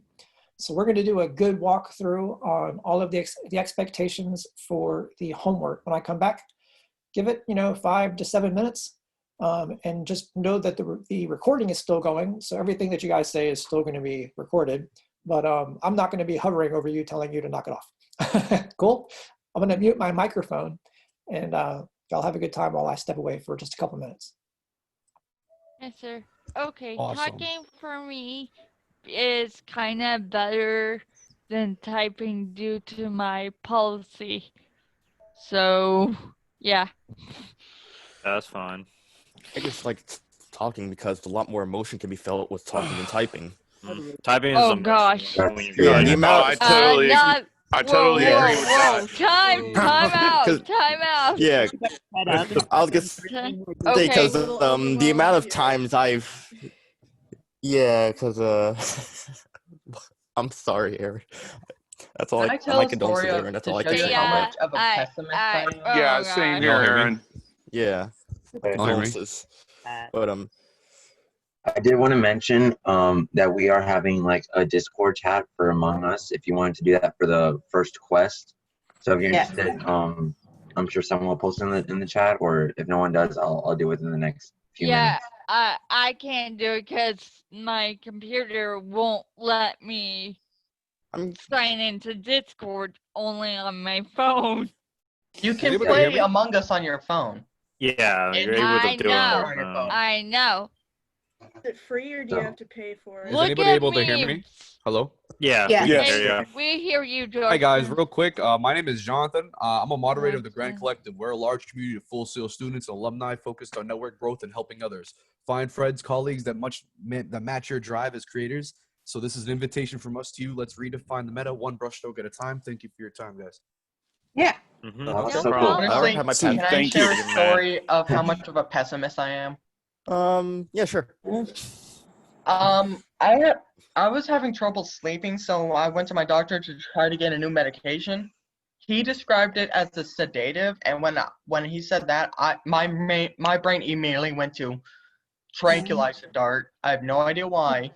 So we're going to do a good walkthrough on all of the expectations for the homework. When I come back, give it 5 to 7 minutes, and just know that the recording is still going. So everything that you guys say is still going to be recorded, but I'm not going to be hovering over you telling you to knock it off. Cool. I'm going to mute my microphone, and y'all have a good time while I step away for just a couple minutes. Yes, sir. Okay, Awesome. talking for me is kind of better than typing due to my policy. So, yeah. That's fine. I just like talking because a lot more emotion can be felt with talking than typing. Typing is Oh, the gosh. when you Yeah, the amount. I totally, not- I totally whoa, agree whoa, with whoa. that. Time out, 'Cause- time out. Yeah, I was gonna say Okay. because the amount of times I've Yeah, because I'm sorry, Aaron. That's all Can I I tell my a condolences, story Aaron. That's to all I show can you say. how bro. much of a pessimist I am? Yeah, Oh same god. here, Y'all hear me? Aaron. Yeah, my Y'all hear me? condolences. But I did want to mention that we are having like a Discord chat for Among Us if you wanted to do that for the first quest. So if you're Yeah. interested, I'm sure someone will post in the chat, or if no one does, I'll do it in the next few Yeah, minutes. I can't do it because my computer won't let me sign into Discord only on my phone. You can anybody hear play me? Among Us on your phone. Yeah, you're able I to do it on know. your phone. I know. Is it free or do you have to pay for it? Is anybody able to hear me? Hello? Yeah. Yeah. We can Hey, hear you. we hear you, Jordan. Hi guys, real quick. My name is Jonathan. I'm a moderator of the Grand Collective. We're a large community of Full Sail students and alumni focused on network growth and helping others. Find friends, colleagues that match your drive as creators. So this is an invitation from us to you. Let's redefine the meta one brushstroke at a time. Thank you for your time, guys. Yeah. No problem. Honestly, have my can pen. I Thank share you. a story of how much of a pessimist I am? Yeah, sure. I was having trouble sleeping, so I went to my doctor to try to get a new medication. He described it as a sedative, and when he said that, my brain immediately went to tranquilizer dart. I have no idea why,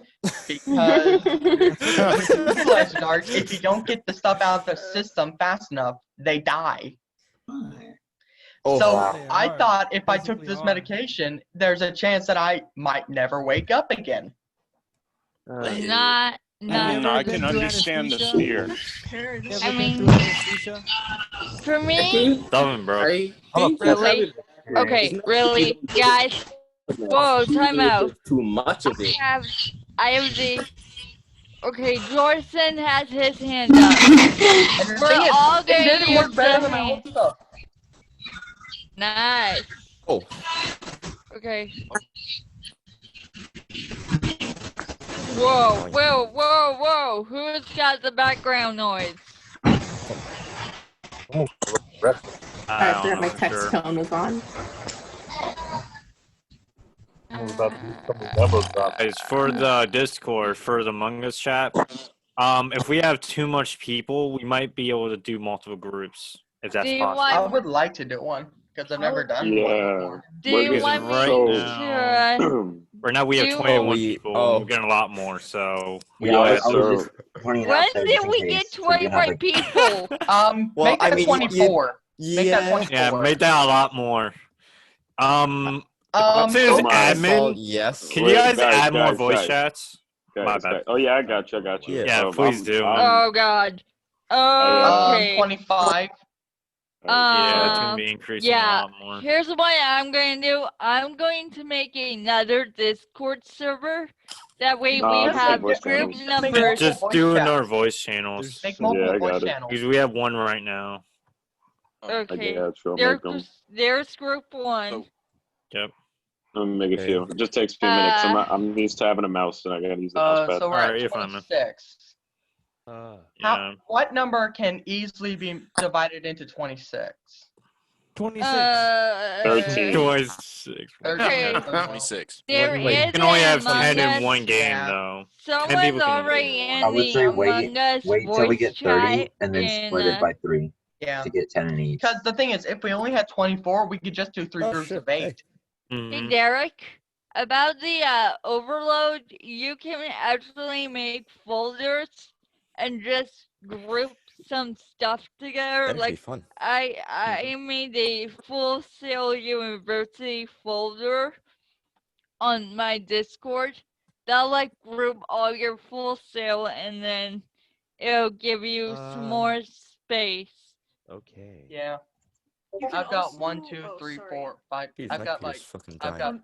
because with tranquilizer darts, if you don't get the stuff out of the system fast enough, they die. Oh, So wow. I thought if I took this medication, there's a chance that I might never wake up again. Not I can understand the fear. I mean, for me, Stubborn, bro. really? Okay, really, guys? Whoa, time out. Too much of it. I have the. Okay, Jordan has his hand up. And the We're thing is, all it gonna didn't use work better the than my hand. old stuff. Nice. Oh. Okay. Whoa, whoa, whoa, whoa! Who's got the background noise? I forgot my text tone was on. Guys, for the Discord, for the Among Us chat, if we have too much people, we might be able to do multiple groups, if that's Do you possible. I want- would like to do one because I've never done one before. Do you want me to? Right now we have do- 21 people, and we're getting a lot more, so we Yeah, all I have was to. just pointing it When out there just did in we case, get so we can have 21 people? Well, Make that I mean, 24. Make that 24. Yeah, make that a lot more. Since so- admin, yes. Can you Wait, guys add more guys, voice guys. chats? My bad. Oh yeah, I got you. Yeah, please do. Oh God. Okay. 25. Yeah, it's gonna be increasing yeah. a lot more. Here's what I'm going to do. I'm going to make another Discord server. That way Nah, we just have make voice group channels. numbers. Just do another voice channels. Make multiple voice channels. Because we have one right now. Okay. Yeah, sure, make them. There's group 1. Yep. Let me make a few. It just takes a few minutes. I'm used to having a mouse, and I gotta use the mouse pad. So we're at 26. What number can easily be divided into 26? 26. 13. 26. Okay. 26. There You is can only have Among 10 in Us. one game, though. 10 Someone's people can already in I would the say Among wait Us till we voice get 30 chat and then in, split it by 3 Yeah. to get 10 in each. Because the thing is, if we only had 24, we could just do 3 groups of 8. Hey Derek, about the overload, you can actually make folders and just group some stuff together. That'd like be fun. I made a Full Sail University folder on my Discord. That'll like group all your Full Sail and then it'll give you some more space. Okay. Yeah. You can I've got also- 1, 2, oh, 3, sorry. 4, 5. Jeez, I've my got computer's like fucking I've dying.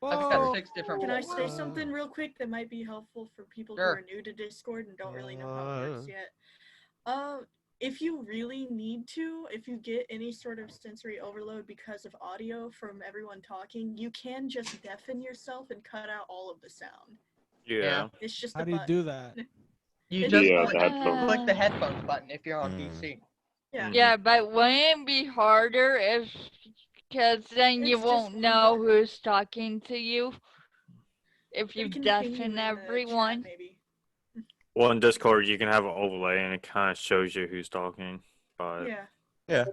got 6 different. Can I folders. say something real quick that might be helpful for people who Sure. are new to Discord and don't really know how it works yet? If you really need to, if you get any sort of sensory overload because of audio from everyone talking, you can just deafen yourself and cut out all of the sound. Yeah. It's just How a do you button. do that? You It's just Yeah, click, the headphones. click the headphones button if you're on PC. Yeah. Yeah, but wouldn't it be harder if, because then you It's won't just one know button. who's talking to you? if We you can ping you deafen in the everyone. chat, maybe. Well, in Discord, you can have an overlay, and it kind of shows you who's talking. But Yeah. Yeah.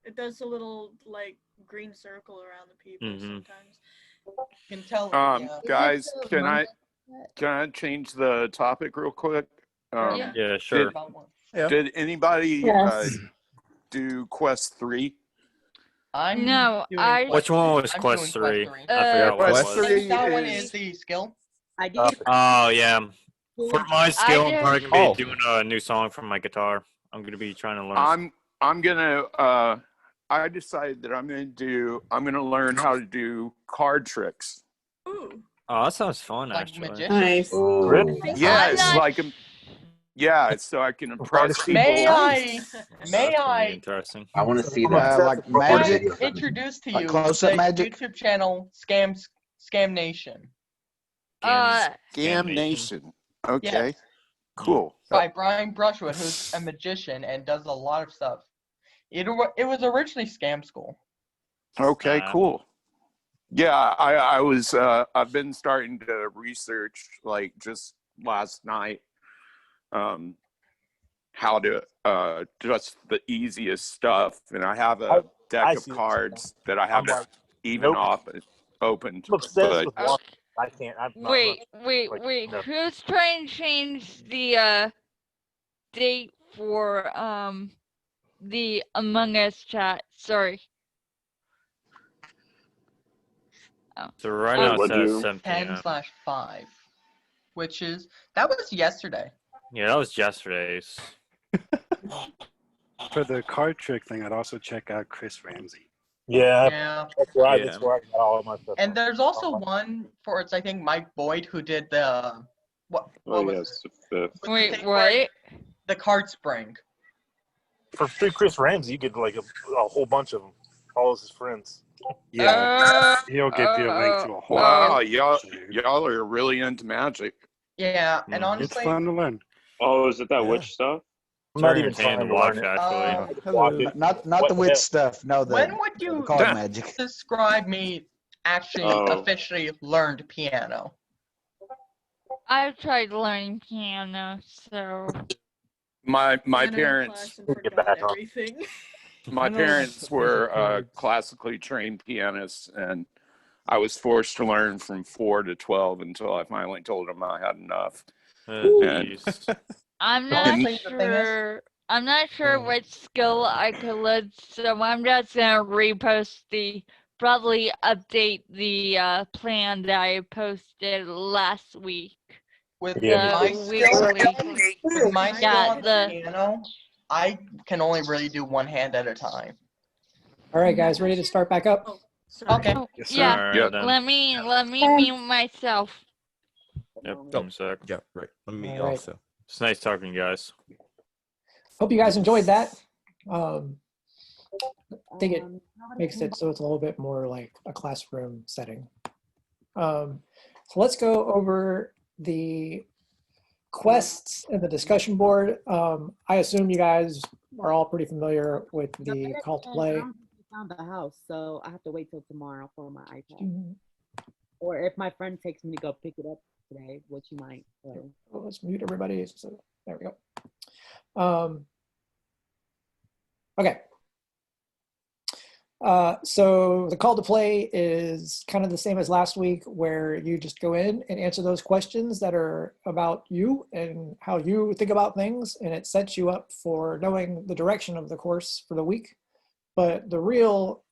It does a little like green circle around the people sometimes. Can tell. Guys, can I change the topic real quick? Yeah, sure. Did anybody Yes. do Quest 3? No, Which one was I'm Quest doing 3? Quest 3. I forgot what it Quest was. 3 That one is is the skill. I did. Oh, yeah. For my skill, I'm did- probably going to be doing a new song from my guitar. I'm going to be trying to learn. I'm gonna I decided that I'm gonna learn how to do card tricks. Ooh. Oh, that sounds fun, Like actually. magician. Nice. Yeah, I'm it's not like it's so I can impress people. May That's gonna be I interesting. I want to see that. Like magic, introduce to like you close-up the magic. YouTube channel Scam Nation Scam Nation. Okay. Yes. Cool. by Brian Brushwood, who's a magician and does a lot of stuff. It was originally Scam School. Okay, cool. Yeah, I was I've been starting to research like just last night how to just the easiest stuff, and I have a deck of cards that I haven't even opened. I'm obsessed with but one. I can't. I'm not, Wait. no. Who's trying to change the date for the Among Us chat? Sorry. Oh. So right now it What'd says you- 7 p.m. 10/5, which is that was yesterday. Yeah, that was yesterday's. For the card trick thing, I'd also check out Chris Ramsey. Yeah. That's where I got all of my stuff. And there's also one for it's I think Mike Boyd who did the what was yes, the fifth. Wait, what? the card spring. For Chris Ramsey, you get like a whole bunch of them, all of his friends. Yeah, he'll give you a link to a whole. Wow, y'all are really into magic. Yeah, and honestly, It's fun to learn. Oh, is it that witch stuff? I'm not even trying to watch, actually. Not the witch stuff. No, the when would you the card magic. describe me actually officially learned piano? I've tried learning piano, so My Piano parents class and forgot everything. my parents were classically trained pianists, and I was forced to learn from 4 to 12 until I finally told them I had enough. And- I'm not And- sure. I'm not sure what skill I could learn, so I'm just gonna probably update the plan that I posted last week. With The my weekly- with my skill Yeah, on the piano, I can only really do one hand at a time. All right, guys, ready to start back up? Okay. Yes, sir. Yeah, Alright, then. let me mute myself. Yep, one sec. Yeah, right. Let me All right. also. It's nice talking to you guys. Hope you guys enjoyed that. I think it makes it so it's a little bit more like a classroom setting. So let's go over the quests and the discussion board. I assume you guys are all pretty familiar with the call to play. I found the house, so I have to wait till tomorrow for my iPad. Or if my friend takes me to go pick it up today, which you might. Well, let's mute everybody. So there we go. Okay. So the call to play is kind of the same as last week, where you just go in and answer those questions that are about you and how you think about things, and it sets you up for knowing the direction of the course for the week. But the real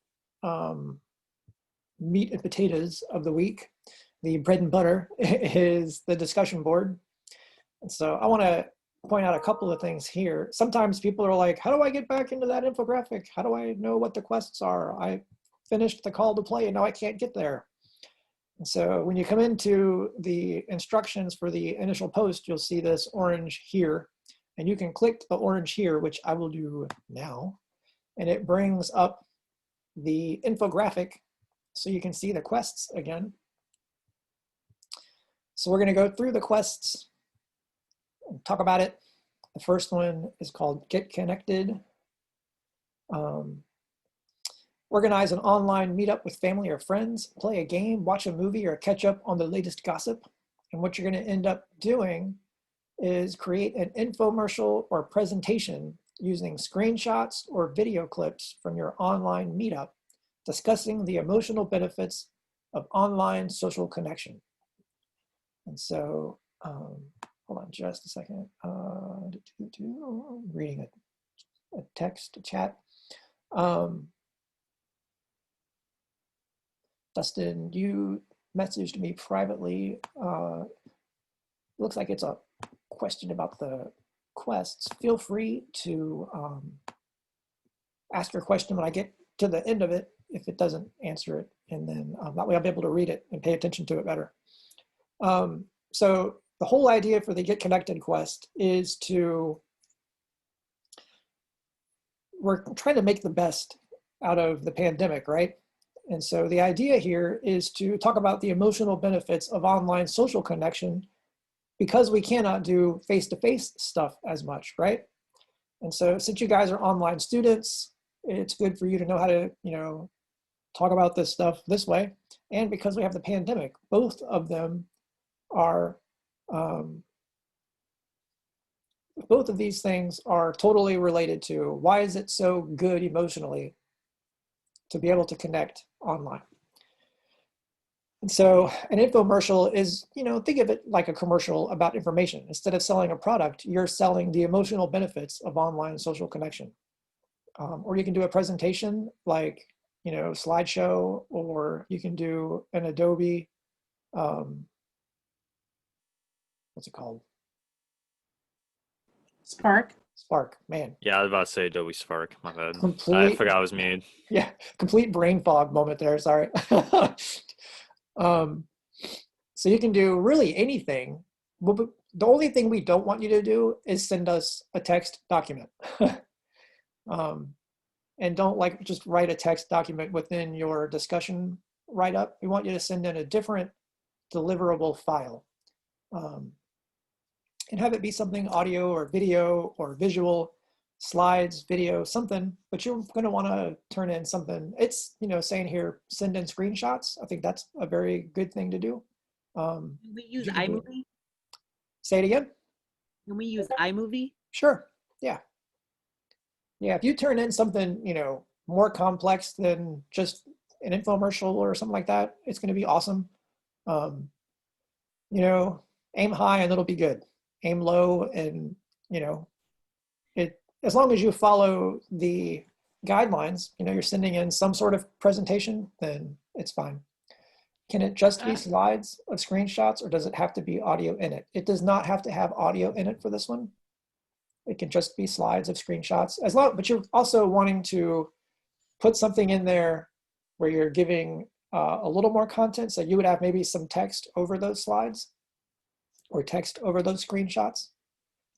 meat and potatoes of the week, the bread and butter, is the discussion board. And so I want to point out a couple of things here. Sometimes people are like, how do I get back into that infographic? How do I know what the quests are? I finished the call to play and now I can't get there. And so when you come into the instructions for the initial post, you'll see this orange here, and you can click the orange here, which I will do now. And it brings up the infographic so you can see the quests again. So we're going to go through the quests and talk about it. The first one is called Get Connected. Organize an online meetup with family or friends, play a game, watch a movie, or catch up on the latest gossip. And what you're going to end up doing is create an infomercial or presentation using screenshots or video clips from your online meetup discussing the emotional benefits of online social connection. And so, hold on just a second. Reading a text, a chat. Dustin, you messaged me privately. Looks like it's a question about the quests. Feel free to ask your question when I get to the end of it, if it doesn't answer it, and then that way I'll be able to read it and pay attention to it better. So the whole idea for the Get Connected quest is we're trying to make the best out of the pandemic, right? And so the idea here is to talk about the emotional benefits of online social connection because we cannot do face-to-face stuff as much, right? And so since you guys are online students, it's good for you to know how to, talk about this stuff this way. And because we have the pandemic, both of them are, both of these things are totally related to why is it so good emotionally to be able to connect online. And so an infomercial is, think of it like a commercial about information. Instead of selling a product, you're selling the emotional benefits of online social connection. Or you can do a presentation like, slideshow, or you can do an Adobe, what's it called? Spark. Spark, man. Yeah, I was about to say Adobe Spark. My bad. I Complete- forgot I was muted. Yeah, complete brain fog moment there, sorry. So you can do really anything. The only thing we don't want you to do is send us a text document. And don't just write a text document within your discussion write-up. We want you to send in a different deliverable file. And have it be something audio or video or visual, slides, video, something, but you're going to want to turn in something. It's, saying here, send in screenshots. I think that's a very good thing to do. Can we use iMovie? Say it again. Can we use iMovie? Sure. Yeah. Yeah. If you turn in something, more complex than just an infomercial or something like that, it's going to be awesome. Aim high and it'll be good. Aim low and, as long as you follow the guidelines, you're sending in some sort of presentation, then it's fine. Can it just be slides of screenshots, or does it have to be audio in it? It does not have to have audio in it for this one. It can just be slides of screenshots, but you're also wanting to put something in there where you're giving a little more content. So you would have maybe some text over those slides or text over those screenshots.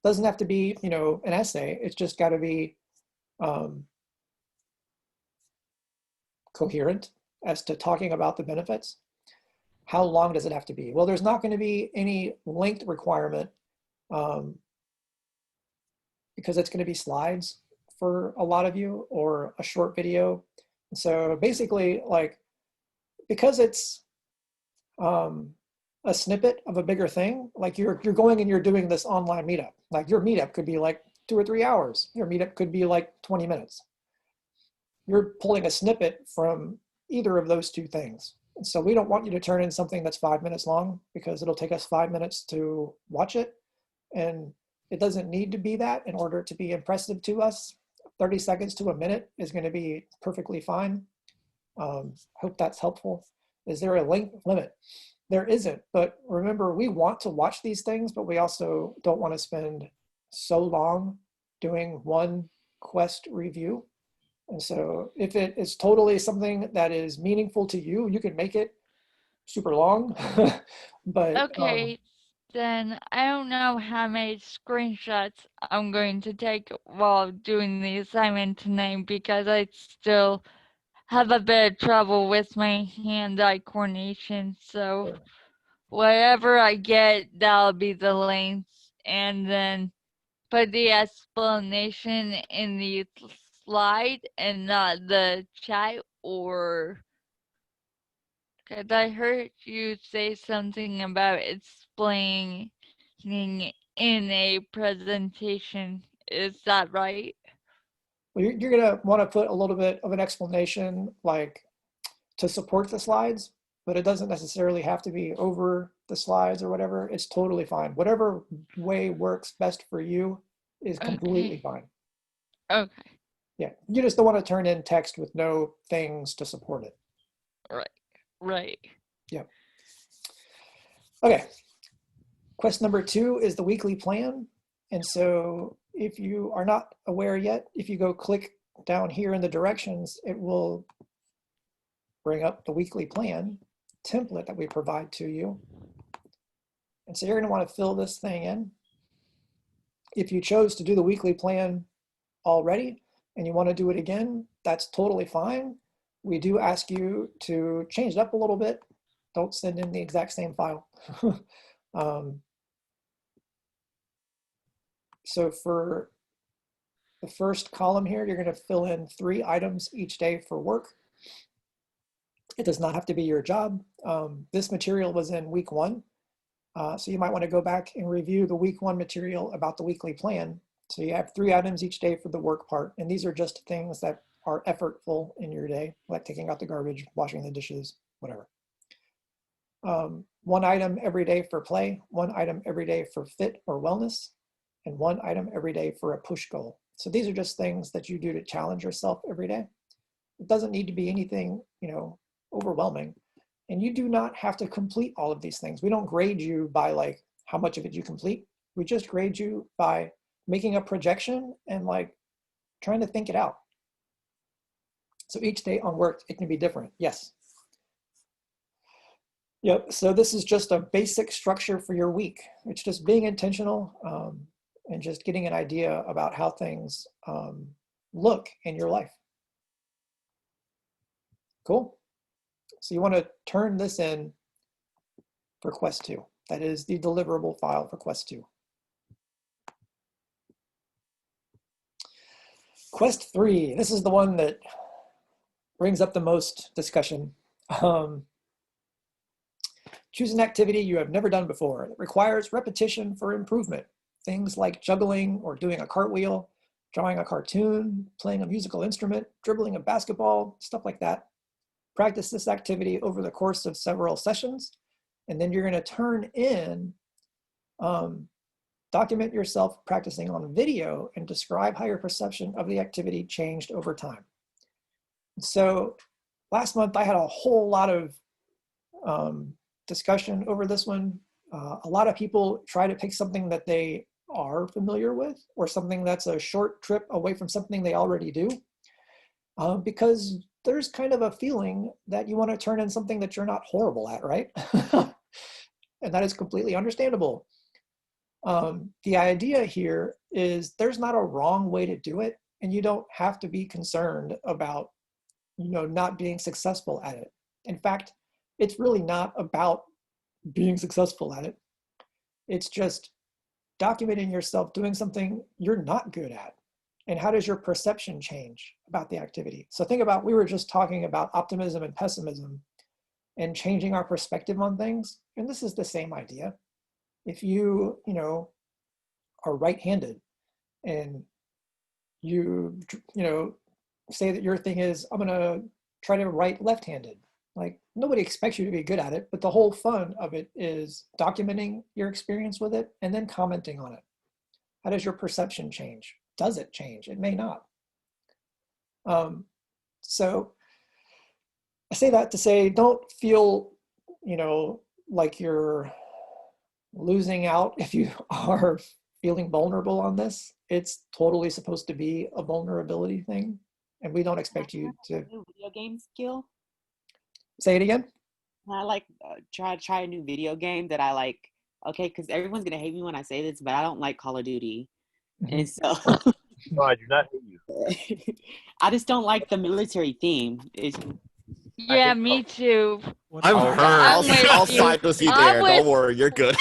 Doesn't have to be, an essay. It's just got to be coherent as to talking about the benefits. How long does it have to be? Well, there's not going to be any length requirement because it's going to be slides for a lot of you or a short video. So basically, because it's a snippet of a bigger thing, you're going and you're doing this online meetup. Your meetup could be 2 or 3 hours. Your meetup could be 20 minutes. You're pulling a snippet from either of those two things. And so we don't want you to turn in something that's 5 minutes long because it'll take us 5 minutes to watch it. And it doesn't need to be that in order to be impressive to us. 30 seconds to a minute is going to be perfectly fine. Hope that's helpful. Is there a length limit? There isn't, but remember, we want to watch these things, but we also don't want to spend so long doing one quest review. And so if it is totally something that is meaningful to you, you can make it super long. But Okay, then I don't know how many screenshots I'm going to take while doing the assignment tonight because I still have a bit of trouble with my hand-eye coordination. So whatever I get, that'll be the length, and then put the explanation in the slide and not the chat, or Because I heard you say something about explaining in a presentation. Is that right? Well, you're going to want to put a little bit of an explanation, like to support the slides, but it doesn't necessarily have to be over the slides or whatever. It's totally fine. Whatever way works best for you is completely fine. Okay. Yeah, you just don't want to turn in text with no things to support it. Right. Yeah. Okay. Quest number 2 is the weekly plan. And so if you are not aware yet, if you go click down here in the directions, it will bring up the weekly plan template that we provide to you. And so you're going to want to fill this thing in. If you chose to do the weekly plan already and you want to do it again, that's totally fine. We do ask you to change it up a little bit. Don't send in the exact same file. So for the first column here, you're going to fill in 3 items each day for work. It does not have to be your job. This material was in week 1. So you might want to go back and review the week 1 material about the weekly plan. So you have 3 items each day for the work part. And these are just things that are effortful in your day, like taking out the garbage, washing the dishes, whatever. 1 item every day for play, 1 item every day for fit or wellness, and 1 item every day for a push goal. So these are just things that you do to challenge yourself every day. It doesn't need to be anything, overwhelming. And you do not have to complete all of these things. We don't grade you by like how much of it you complete. We just grade you by making a projection and like trying to think it out. So each day on work, it can be different. Yes. Yep. So this is just a basic structure for your week. It's just being intentional and just getting an idea about how things look in your life. Cool. So you want to turn this in for Quest 2. That is the deliverable file for Quest 2. Quest 3, this is the one that brings up the most discussion. Choose an activity you have never done before. It requires repetition for improvement. Things like juggling or doing a cartwheel, drawing a cartoon, playing a musical instrument, dribbling a basketball, stuff like that. Practice this activity over the course of several sessions, and then you're going to turn in, document yourself practicing on video and describe how your perception of the activity changed over time. So last month I had a whole lot of discussion over this one. A lot of people try to pick something that they are familiar with or something that's a short trip away from something they already do, because there's kind of a feeling that you want to turn in something that you're not horrible at, right? And that is completely understandable. The idea here is there's not a wrong way to do it, and you don't have to be concerned about, not being successful at it. In fact, it's really not about being successful at it. It's just documenting yourself doing something you're not good at. And how does your perception change about the activity? So think about, we were just talking about optimism and pessimism and changing our perspective on things. And this is the same idea. If you, are right-handed and you, say that your thing is, I'm gonna try to write left-handed. Like, nobody expects you to be good at it, but the whole fun of it is documenting your experience with it and then commenting on it. How does your perception change? Does it change? It may not. So I say that to say, don't feel, like you're losing out if you are feeling vulnerable on this. It's totally supposed to be a vulnerability thing, and we don't expect you to. New video game skill. Say it again. I like try a new video game that I like. Okay, because everyone's gonna hate me when I say this, but I don't like Call of Duty. And so No, I do not hate you. I just don't like the military theme. Yeah, me too. I'm hurt. I'll side with you there. with- Don't worry, you're good.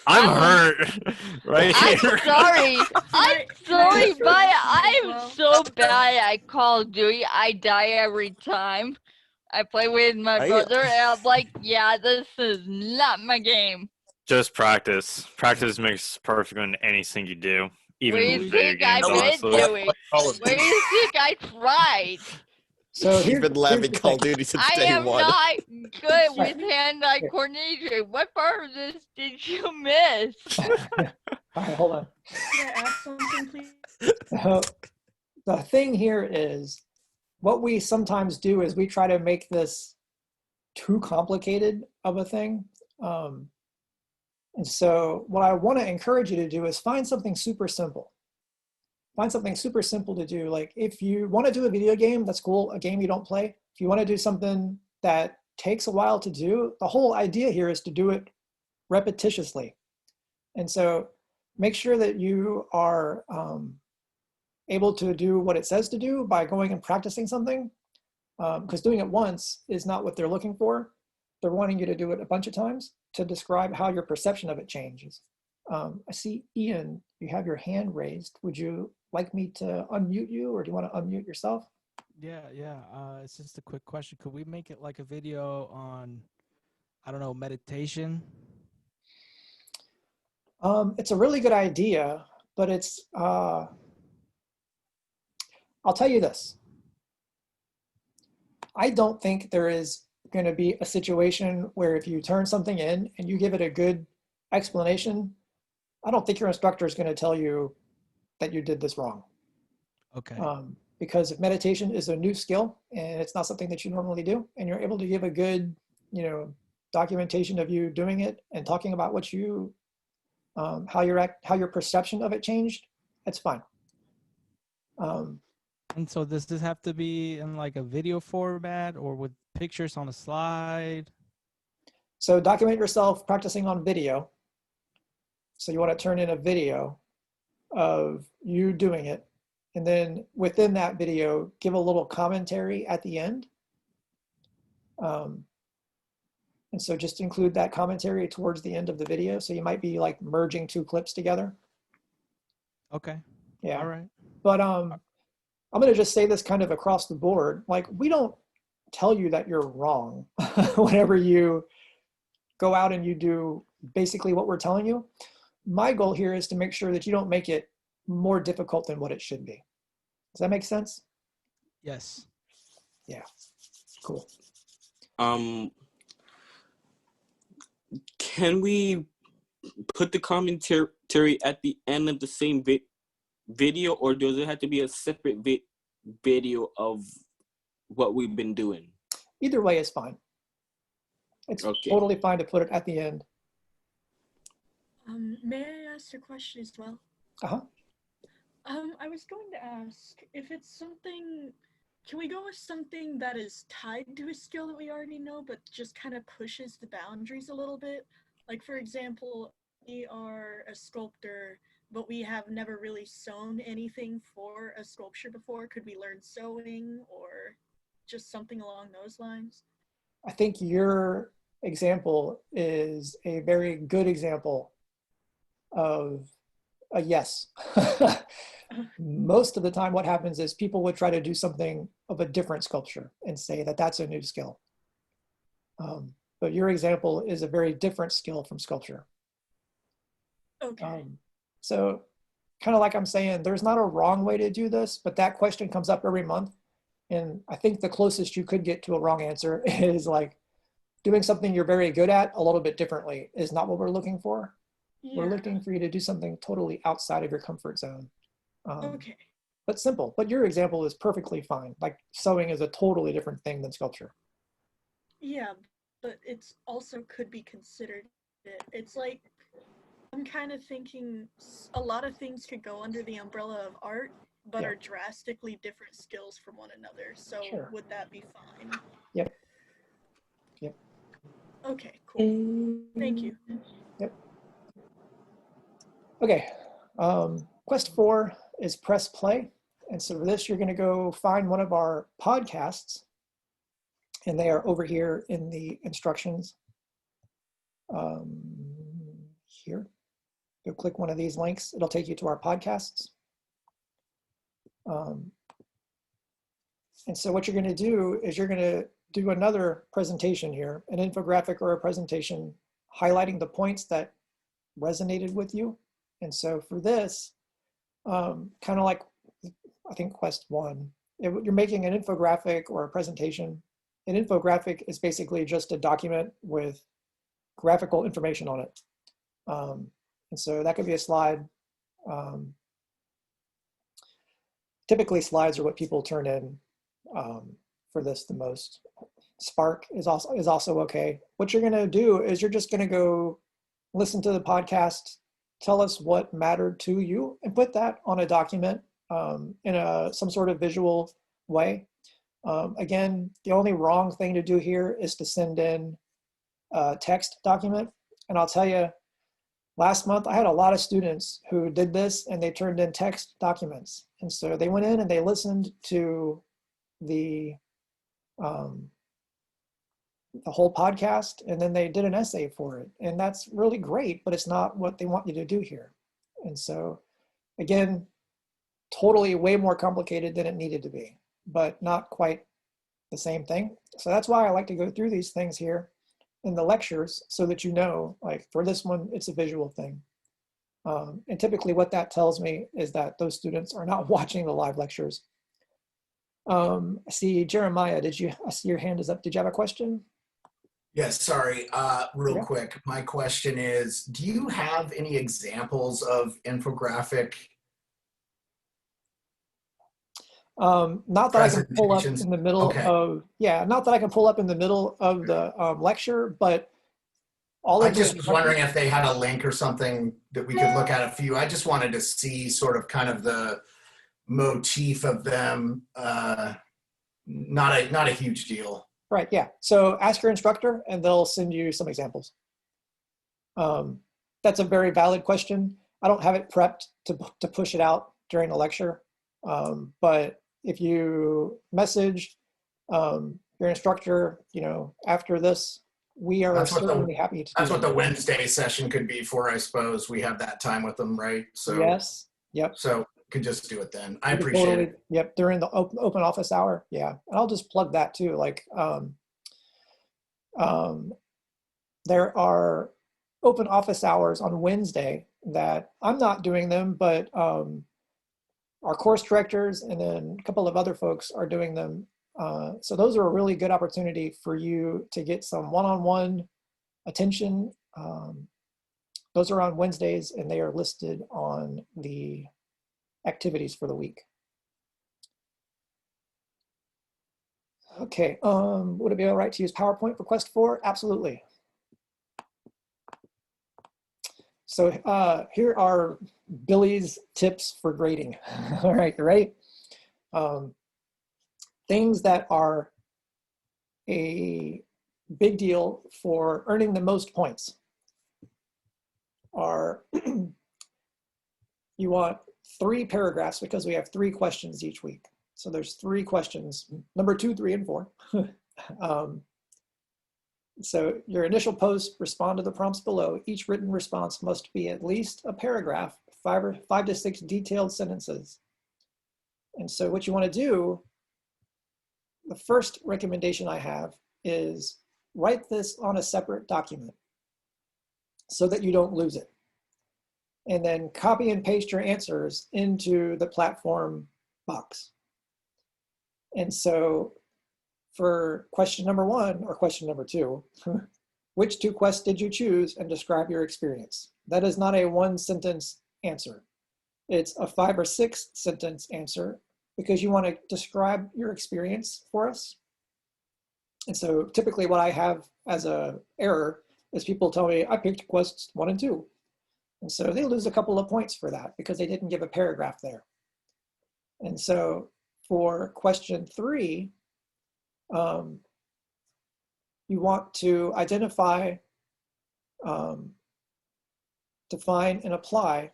I'm hurt right I'm here. sorry. I'm sorry, but I'm so bad at Call of Duty. I die every time. I play with my brother, and I'm like, yeah, this is not my game. Just practice. Practice makes perfect in anything you do, even What do you with video think I've games, been honestly. doing? What do you think I tried? So He's been laughing Call of Duty since I day am one. not good with hand-eye coordination. What part of this did you miss? All right, hold on. Can I ask something, please? So the thing here is, what we sometimes do is we try to make this too complicated of a thing. And so what I want to encourage you to do is find something super simple. Find something super simple to do. Like if you want to do a video game, that's cool, a game you don't play. If you want to do something that takes a while to do, the whole idea here is to do it repetitiously. And so make sure that you are able to do what it says to do by going and practicing something, because doing it once is not what they're looking for. They're wanting you to do it a bunch of times to describe how your perception of it changes. I see, Ian, you have your hand raised. Would you like me to unmute you, or do you want to unmute yourself? Yeah. It's just a quick question. Could we make it like a video on, I don't know, meditation? It's a really good idea, but it's, I'll tell you this. I don't think there is going to be a situation where if you turn something in and you give it a good explanation, I don't think your instructor is going to tell you that you did this wrong. Okay. Because if meditation is a new skill and it's not something that you normally do, and you're able to give a good, documentation of you doing it and talking about what you, how your perception of it changed, that's fine. And so does this have to be in like a video format or with pictures on a slide? So document yourself practicing on video. So you want to turn in a video of you doing it. And then within that video, give a little commentary at the end. And so just include that commentary towards the end of the video. So you might be like merging two clips together. Okay. Yeah. All right. But I'm going to just say this kind of across the board. Like, we don't tell you that you're wrong whenever you go out and you do basically what we're telling you. My goal here is to make sure that you don't make it more difficult than what it should be. Does that make sense? Yes. Yeah. Cool. Can we put the commentary at the end of the same video, or does it have to be a separate video of what we've been doing? Either way is fine. It's totally fine to put it at the end. May I ask a question as well? Uh-huh. I was going to ask if it's something, can we go with something that is tied to a skill that we already know, but just kind of pushes the boundaries a little bit? Like, for example, we are a sculptor, but we have never really sewn anything for a sculpture before. Could we learn sewing or just something along those lines? I think your example is a very good example of a yes. Most of the time what happens is people would try to do something of a different sculpture and say that that's a new skill. But your example is a very different skill from sculpture. Okay. So kind of like I'm saying, there's not a wrong way to do this, but that question comes up every month. And I think the closest you could get to a wrong answer is like doing something you're very good at a little bit differently is not what we're looking for. Yeah. We're looking for you to do something totally outside of your comfort zone. Okay. But simple. But your example is perfectly fine. Like sewing is a totally different thing than sculpture. Yeah, but it's also could be considered. It's like, I'm kind of thinking a lot of things could go under the umbrella of art, but are drastically different skills from one another. So would that be fine? Yep. Yep. Okay, cool. Thank you. Yep. Okay. Quest 4 is press play. And so for this, you're going to go find one of our podcasts. And they are over here in the instructions. Here. Go click one of these links. It'll take you to our podcasts. And so what you're going to do is you're going to do another presentation here, an infographic or a presentation highlighting the points that resonated with you. And so for this, kind of like, I think Quest 1, you're making an infographic or a presentation. An infographic is basically just a document with graphical information on it. And so that could be a slide. Typically slides are what people turn in for this the most. Spark is also okay. What you're gonna do is you're just gonna go listen to the podcast, tell us what mattered to you, and put that on a document in some sort of visual way. Again, the only wrong thing to do here is to send in a text document. And I'll tell you, last month I had a lot of students who did this and they turned in text documents. And so they went in and they listened to the whole podcast, and then they did an essay for it. And that's really great, but it's not what they want you to do here. And so again, totally way more complicated than it needed to be, but not quite the same thing. So that's why I like to go through these things here in the lectures so that you know, like for this one, it's a visual thing. And typically what that tells me is that those students are not watching the live lectures. I see Jeremiah, I see your hand is up. Did you have a question? Yes, sorry, real quick. My question is, do you have any examples of infographic? Not that I can pull up in the middle of, not that I can pull up in the middle of the lecture, but all I of just was wondering if they had a link or something that we could look at a few. I just wanted to see sort of kind of the motif of them. Not a huge deal. Right, yeah. So ask your instructor and they'll send you some examples. That's a very valid question. I don't have it prepped to push it out during the lecture. But if you message your instructor, after this, we are certainly happy to. That's what the Wednesday session could be for, I suppose. We have that time with them, right? So yes, yep. So could just do it then. I appreciate it. Yep, during the open office hour, yeah. And I'll just plug that too. Like, there are open office hours on Wednesday that I'm not doing them, but our course directors and then a couple of other folks are doing them. So those are a really good opportunity for you to get some one-on-one attention. Those are on Wednesdays and they are listed on the activities for the week. Okay, would it be all right to use PowerPoint for Quest 4? Absolutely. So here are Billy's tips for grading. All right, you ready? Things that are a big deal for earning the most points are you want 3 paragraphs because we have 3 questions each week. So there's 3 questions, number 2, 3, and 4. So your initial post, respond to the prompts below. Each written response must be at least a paragraph, 5 to 6 detailed sentences. And so what you want to do, the first recommendation I have is write this on a separate document so that you don't lose it. And then copy and paste your answers into the platform box. And so for question number 1 or question number 2, which 2 quests did you choose and describe your experience? That is not a 1-sentence answer. It's a 5 or 6 sentence answer because you want to describe your experience for us. And so typically what I have as a error is people tell me I picked quests 1 and 2. And so they lose a couple of points for that because they didn't give a paragraph there. And so for question 3, you want to identify, define, and apply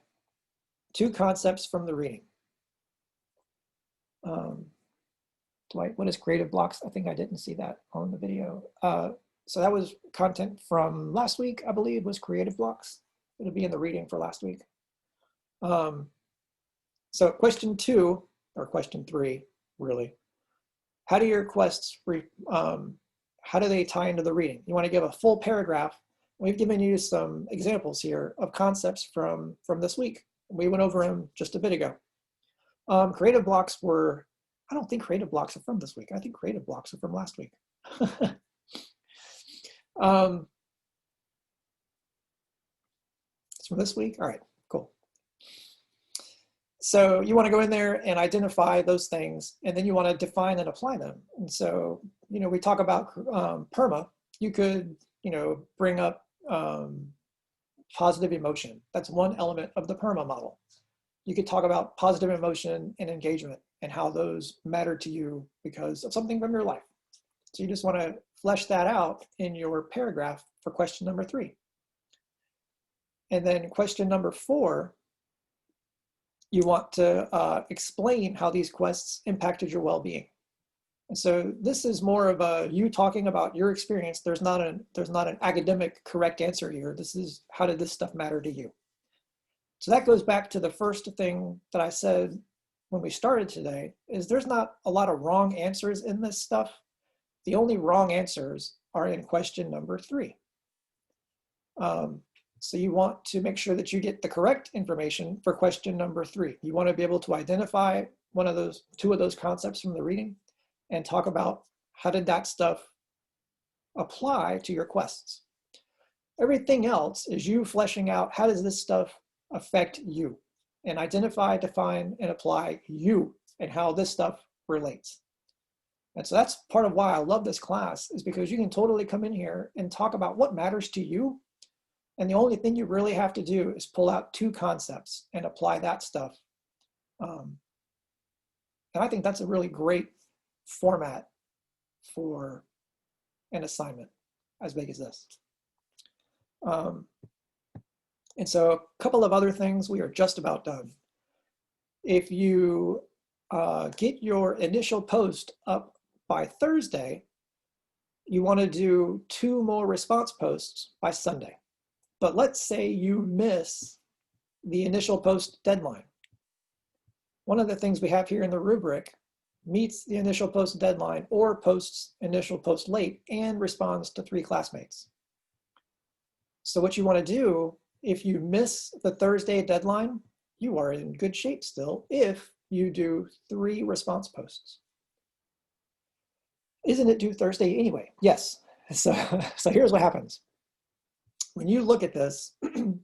2 concepts from the reading. Dwight, what is creative blocks? I think I didn't see that on the video. So that was content from last week, I believe, was creative blocks. It'll be in the reading for last week. So question 2, or question 3, really. How do your quests how do they tie into the reading? You want to give a full paragraph. We've given you some examples here of concepts from this week. We went over them just a bit ago. Creative blocks were, I don't think creative blocks are from this week. I think creative blocks are from last week. It's from this week? All right, cool. So you want to go in there and identify those things, and then you want to define and apply them. And so, you know, we talk about PERMA. You could, you know, bring up positive emotion. That's one element of the PERMA model. You could talk about positive emotion and engagement and how those matter to you because of something from your life. So you just want to flesh that out in your paragraph for question number 3. And then question number 4, you want to explain how these quests impacted your well-being. And so this is more of a you talking about your experience. There's not an academic correct answer here. This is how did this stuff matter to you? So that goes back to the first thing that I said when we started today, is there's not a lot of wrong answers in this stuff. The only wrong answers are in question number 3. So you want to make sure that you get the correct information for question number 3. You want to be able to identify two of those concepts from the reading and talk about how did that stuff apply to your quests. Everything else is you fleshing out how does this stuff affect you, and identify, define, and apply you and how this stuff relates. And so that's part of why I love this class, is because you can totally come in here and talk about what matters to you. And the only thing you really have to do is pull out 2 concepts and apply that stuff. And I think that's a really great format for an assignment as big as this. And so a couple of other things, we are just about done. If you get your initial post up by Thursday, you want to do 2 more response posts by Sunday. But let's say you miss the initial post deadline. One of the things we have here in the rubric meets the initial post deadline or posts initial post late and responds to 3 classmates. So what you want to do, if you miss the Thursday deadline, you are in good shape still if you do 3 response posts. Isn't it due Thursday anyway? Yes. So here's what happens. When you look at this,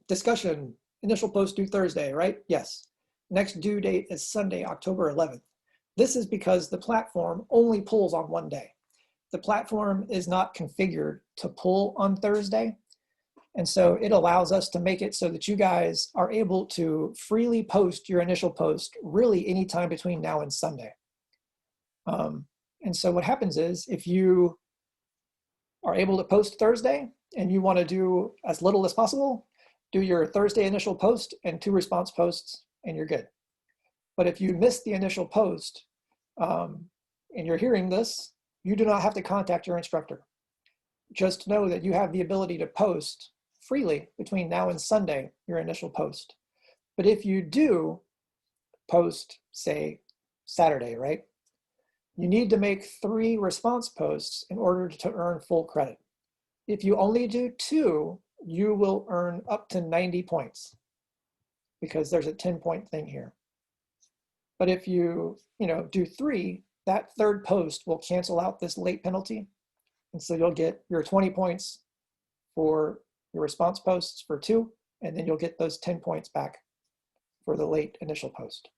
discussion, initial post due Thursday, right? Yes. Next due date is Sunday, October 11th. This is because the platform only pulls on one day. The platform is not configured to pull on Thursday. And so it allows us to make it so that you guys are able to freely post your initial post really anytime between now and Sunday. And so what happens is if you are able to post Thursday and you want to do as little as possible, do your Thursday initial post and 2 response posts and you're good. But if you miss the initial post and you're hearing this, you do not have to contact your instructor. Just know that you have the ability to post freely between now and Sunday, your initial post. But if you do post, say, Saturday, right? You need to make 3 response posts in order to earn full credit. If you only do 2, you will earn up to 90 points because there's a 10-point thing here. But if you do 3, that 3rd post will cancel out this late penalty. And so you'll get your 20 points for your response posts for 2, and then you'll get those 10 points back for the late initial post.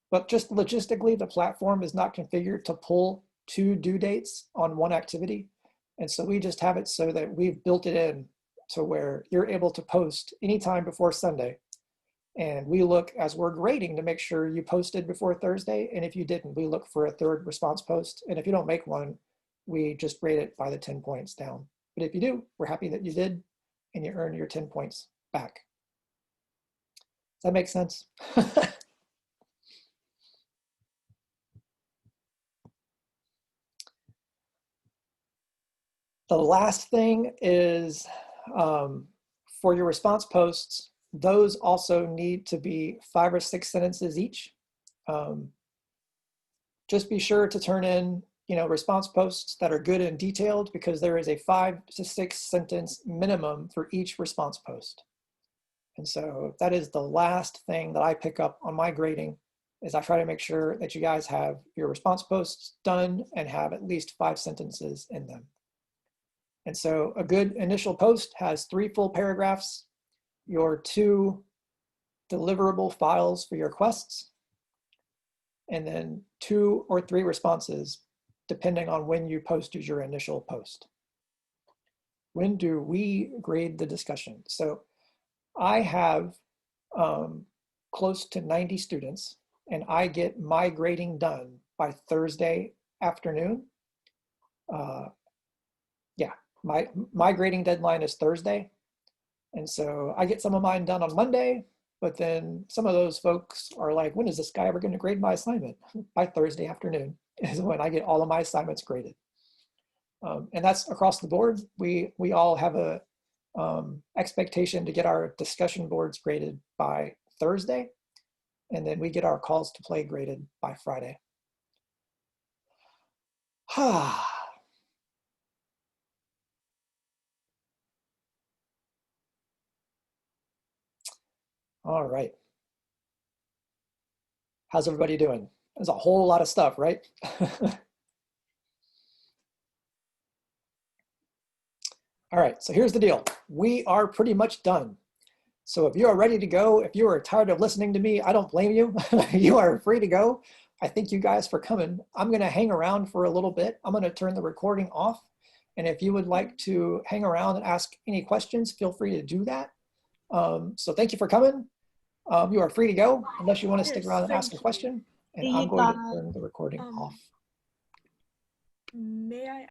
But just logistically, the platform is not configured to pull 2 due dates on one activity. And so we just have it so that we've built it in to where you're able to post anytime before Sunday. And we look, as we're grading, to make sure you posted before Thursday. And if you didn't, we look for a 3rd response post. And if you don't make one, we just rate it by the 10 points down. But if you do, we're happy that you did, and you earn your 10 points back. Does that make sense? The last thing is for your response posts, those also need to be 5 or 6 sentences each. Just be sure to turn in response posts that are good and detailed, because there is a 5 to 6 sentence minimum for each response post. And so that is the last thing that I pick up on my grading, is I try to make sure that you guys have your response posts done and have at least 5 sentences in them. And so a good initial post has 3 full paragraphs, your 2 deliverable files for your quests, and then 2 or 3 responses, depending on when you posted your initial post. When do we grade the discussion? So I have close to 90 students, and I get my grading done by Thursday afternoon. Yeah, my grading deadline is Thursday. And so I get some of mine done on Monday, but then some of those folks are like, when is this guy ever going to grade my assignment? By Thursday afternoon is when I get all of my assignments graded. And that's across the board. We all have a expectation to get our discussion boards graded by Thursday, and then we get our calls to play graded by Friday. All right. How's everybody doing? There's a whole lot of stuff, right? All right, so here's the deal. We are pretty much done. So if you are ready to go, if you are tired of listening to me, I don't blame you. You are free to go. I thank you guys for coming. I'm gonna hang around for a little bit. I'm gonna turn the recording off. And if you would like to hang around and ask any questions, feel free to do that. So thank you for coming. You are free to go unless you want to stick around and ask a question. And I'm going to turn the recording off. May I